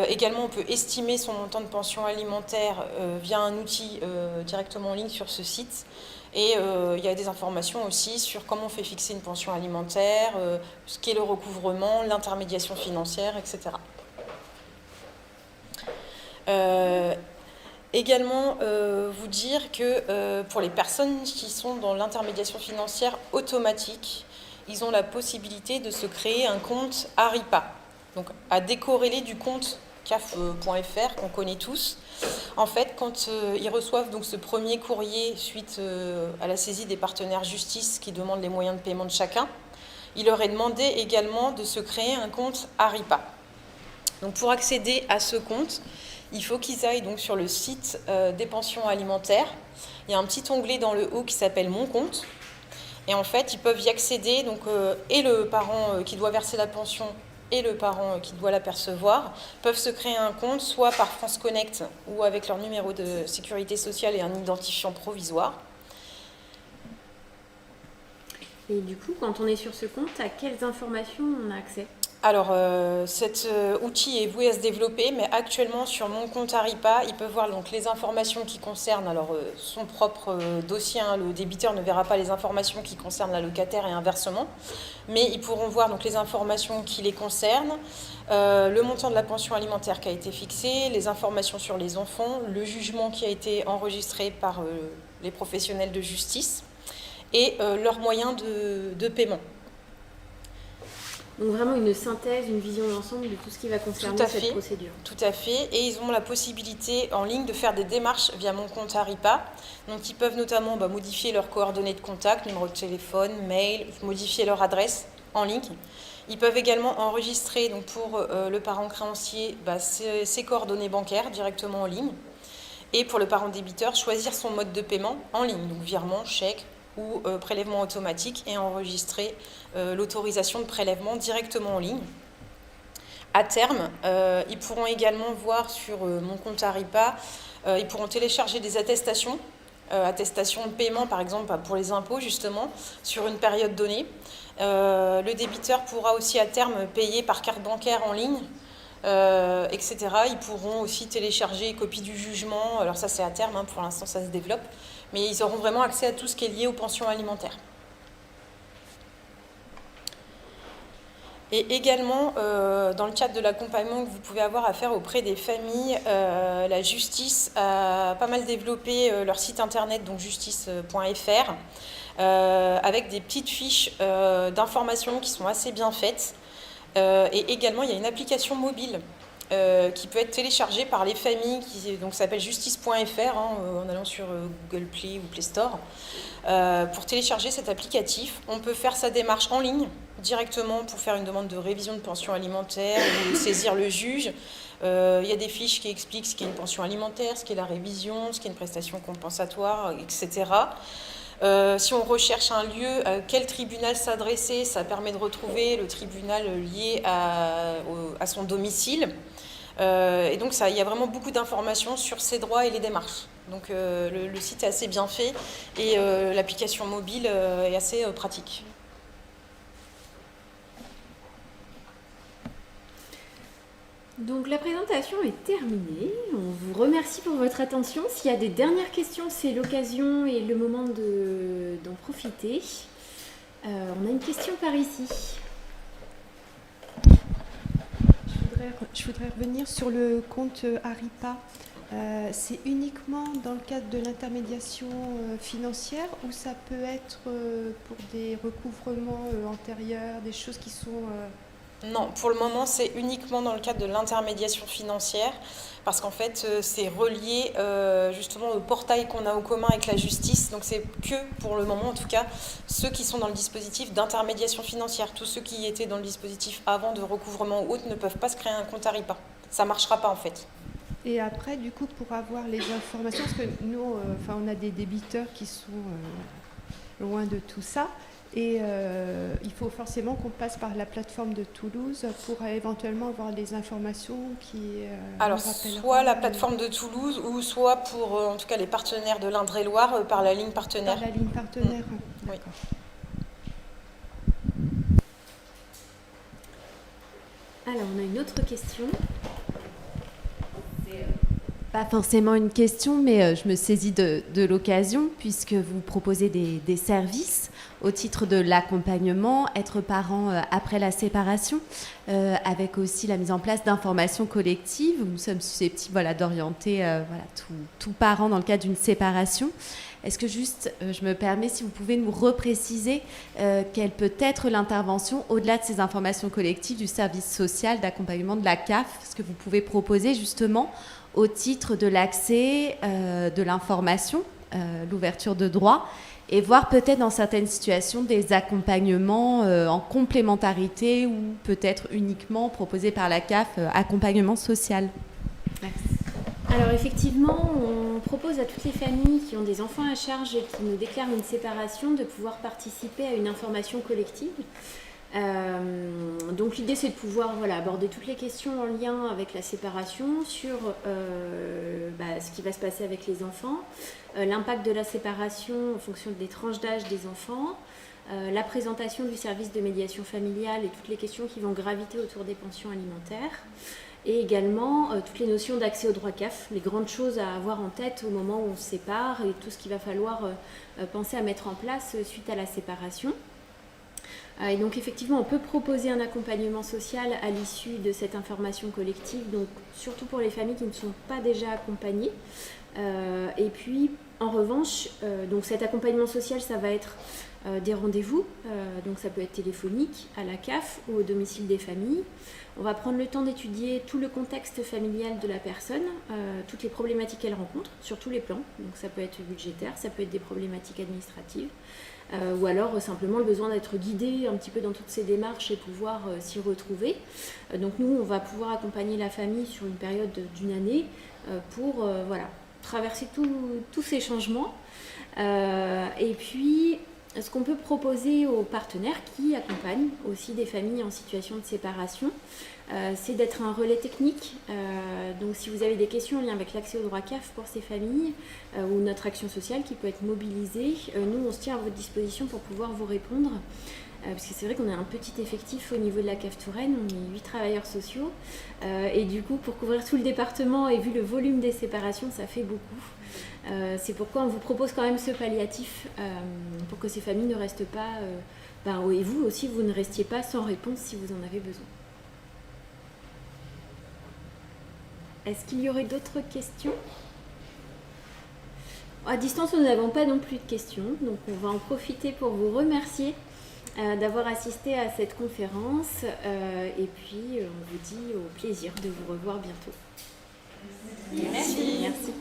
Également, on peut estimer son montant de pension alimentaire via un outil directement en ligne sur ce site. Et il y a des informations aussi sur comment on fait fixer une pension alimentaire, ce qu'est le recouvrement, l'intermédiation financière, etc. Également, vous dire que pour les personnes qui sont dans l'intermédiation financière automatique, ils ont la possibilité de se créer un compte ARIPA, donc à décorréler du compte CAF.fr qu'on connaît tous. En fait, quand ils reçoivent donc ce premier courrier suite à la saisie des partenaires justice qui demandent les moyens de paiement de chacun, il leur est demandé également de se créer un compte ARIPA. Donc pour accéder à ce compte, il faut qu'ils aillent donc sur le site des pensions alimentaires. Il y a un petit onglet dans le haut qui s'appelle Mon compte. Et en fait, ils peuvent y accéder, donc, et le parent qui doit verser la pension et le parent qui doit la percevoir peuvent se créer un compte, soit par France Connect ou avec leur numéro de sécurité sociale et un identifiant provisoire. Et du coup, quand on est sur ce compte, à quelles informations on a accès? Alors, cet outil est voué à se développer, mais actuellement sur mon compte ARIPA, ils peuvent voir donc les informations qui concernent son propre dossier. Le débiteur ne verra pas les informations qui concernent l'allocataire et inversement, mais ils pourront voir donc les informations qui les concernent, le montant de la pension alimentaire qui a été fixé, les informations sur les enfants, le jugement qui a été enregistré par les professionnels de justice et leurs moyens de paiement. Donc vraiment une synthèse, une vision d'ensemble de tout ce qui va concerner cette procédure. Tout à fait. Et ils ont la possibilité en ligne de faire des démarches via mon compte ARIPA. Donc ils peuvent notamment modifier leurs coordonnées de contact, numéro de téléphone, mail, modifier leur adresse en ligne. Ils peuvent également enregistrer donc pour le parent créancier ses coordonnées bancaires directement en ligne. Et pour le parent débiteur, choisir son mode de paiement en ligne, donc virement, chèque ou prélèvement automatique, et enregistrer l'autorisation de prélèvement directement en ligne. À terme, ils pourront également voir sur mon compte ARIPA, ils pourront télécharger des attestations, attestations de paiement par exemple pour les impôts justement, sur une période donnée. Le débiteur pourra aussi à terme payer par carte bancaire en ligne, etc. Ils pourront aussi télécharger copie du jugement, alors ça c'est à terme, pour l'instant ça se développe, mais ils auront vraiment accès à tout ce qui est lié aux pensions alimentaires. Et également, dans le cadre de l'accompagnement que vous pouvez avoir à faire auprès des familles, la justice a pas mal développé leur site internet, donc justice.fr, avec des petites fiches d'informations qui sont assez bien faites. Et également, il y a une application mobile qui peut être téléchargée par les familles, qui s'appelle justice.fr, en allant sur Google Play ou Play Store. Pour télécharger cet applicatif, on peut faire sa démarche en ligne directement pour faire une demande de révision de pension alimentaire ou saisir le juge. Il y a des fiches qui expliquent ce qu'est une pension alimentaire, ce qu'est la révision, ce qu'est une prestation compensatoire, etc. Si on recherche un lieu, à quel tribunal s'adresser, ça permet de retrouver le tribunal lié à son domicile. Et donc il y a vraiment beaucoup d'informations sur ses droits et les démarches. Donc le site est assez bien fait et l'application mobile est assez pratique. Donc la présentation est terminée. On vous remercie pour votre attention. S'il y a des dernières questions, c'est l'occasion et le moment d'en profiter. On a une question par ici. Je voudrais revenir sur le compte Aripa. C'est uniquement dans le cadre de l'intermédiation financière ou ça peut être pour des recouvrements antérieurs, des choses qui sont... Non, pour le moment, c'est uniquement dans le cadre de l'intermédiation financière parce qu'en fait, c'est relié justement au portail qu'on a en commun avec la justice. Donc, c'est que, pour le moment en tout cas, ceux qui sont dans le dispositif d'intermédiation financière. Tous ceux qui étaient dans le dispositif avant de recouvrement ou autre ne peuvent pas se créer un compte Aripa. Ça ne marchera pas en fait. Et après, du coup, pour avoir les informations, parce que nous, on a des débiteurs qui sont loin de tout ça. Et il faut forcément qu'on passe par la plateforme de Toulouse pour éventuellement avoir des informations qui... Alors, soit la plateforme de Toulouse ou soit pour, en tout cas, les partenaires de l'Indre-et-Loire par la ligne partenaire. Par la ligne partenaire, Oui. Alors, on a une autre question. Pas forcément une question, mais je me saisis de l'occasion puisque vous proposez des services au titre de l'accompagnement, être parent après la séparation, avec aussi la mise en place d'informations collectives. Nous sommes susceptibles d'orienter tout parent dans le cadre d'une séparation. Est-ce que juste, je me permets, si vous pouvez nous repréciser quelle peut être l'intervention au-delà de ces informations collectives du service social d'accompagnement de la CAF, ce que vous pouvez proposer justement au titre de l'accès, de l'information, l'ouverture de droits, et voir peut-être dans certaines situations des accompagnements en complémentarité ou peut-être uniquement proposés par la CAF, accompagnement social. Merci. Alors effectivement, on propose à toutes les familles qui ont des enfants à charge et qui nous déclarent une séparation de pouvoir participer à une information collective. Donc l'idée c'est de pouvoir aborder toutes les questions en lien avec la séparation sur ce qui va se passer avec les enfants, l'impact de la séparation en fonction des tranches d'âge des enfants, la présentation du service de médiation familiale et toutes les questions qui vont graviter autour des pensions alimentaires et également toutes les notions d'accès au droit CAF, les grandes choses à avoir en tête au moment où on se sépare et tout ce qu'il va falloir penser à mettre en place suite à la séparation. Et donc effectivement, on peut proposer un accompagnement social à l'issue de cette information collective, donc surtout pour les familles qui ne sont pas déjà accompagnées. Et puis, en revanche, donc cet accompagnement social, ça va être des rendez-vous, donc ça peut être téléphonique, à la CAF ou au domicile des familles. On va prendre le temps d'étudier tout le contexte familial de la personne, toutes les problématiques qu'elle rencontre, sur tous les plans. Donc ça peut être budgétaire, ça peut être des problématiques administratives. Ou alors simplement le besoin d'être guidé un petit peu dans toutes ces démarches et pouvoir s'y retrouver. Donc nous, on va pouvoir accompagner la famille sur une période d'une année pour traverser tous ces changements. Et puis, ce qu'on peut proposer aux partenaires qui accompagnent aussi des familles en situation de séparation, c'est d'être un relais technique. Donc si vous avez des questions en lien avec l'accès au droit CAF pour ces familles ou notre action sociale qui peut être mobilisée, nous on se tient à votre disposition pour pouvoir vous répondre. Parce que c'est vrai qu'on a un petit effectif au niveau de la CAF Touraine, on est 8 travailleurs sociaux et du coup pour couvrir tout le département et vu le volume des séparations ça fait beaucoup. C'est pourquoi on vous propose quand même ce palliatif pour que ces familles ne restent pas, et vous aussi vous ne restiez pas sans réponse si vous en avez besoin. Est-ce qu'il y aurait d'autres questions ? À distance, nous n'avons pas non plus de questions, donc on va en profiter pour vous remercier d'avoir assisté à cette conférence et puis on vous dit au plaisir de vous revoir bientôt. Merci. Merci.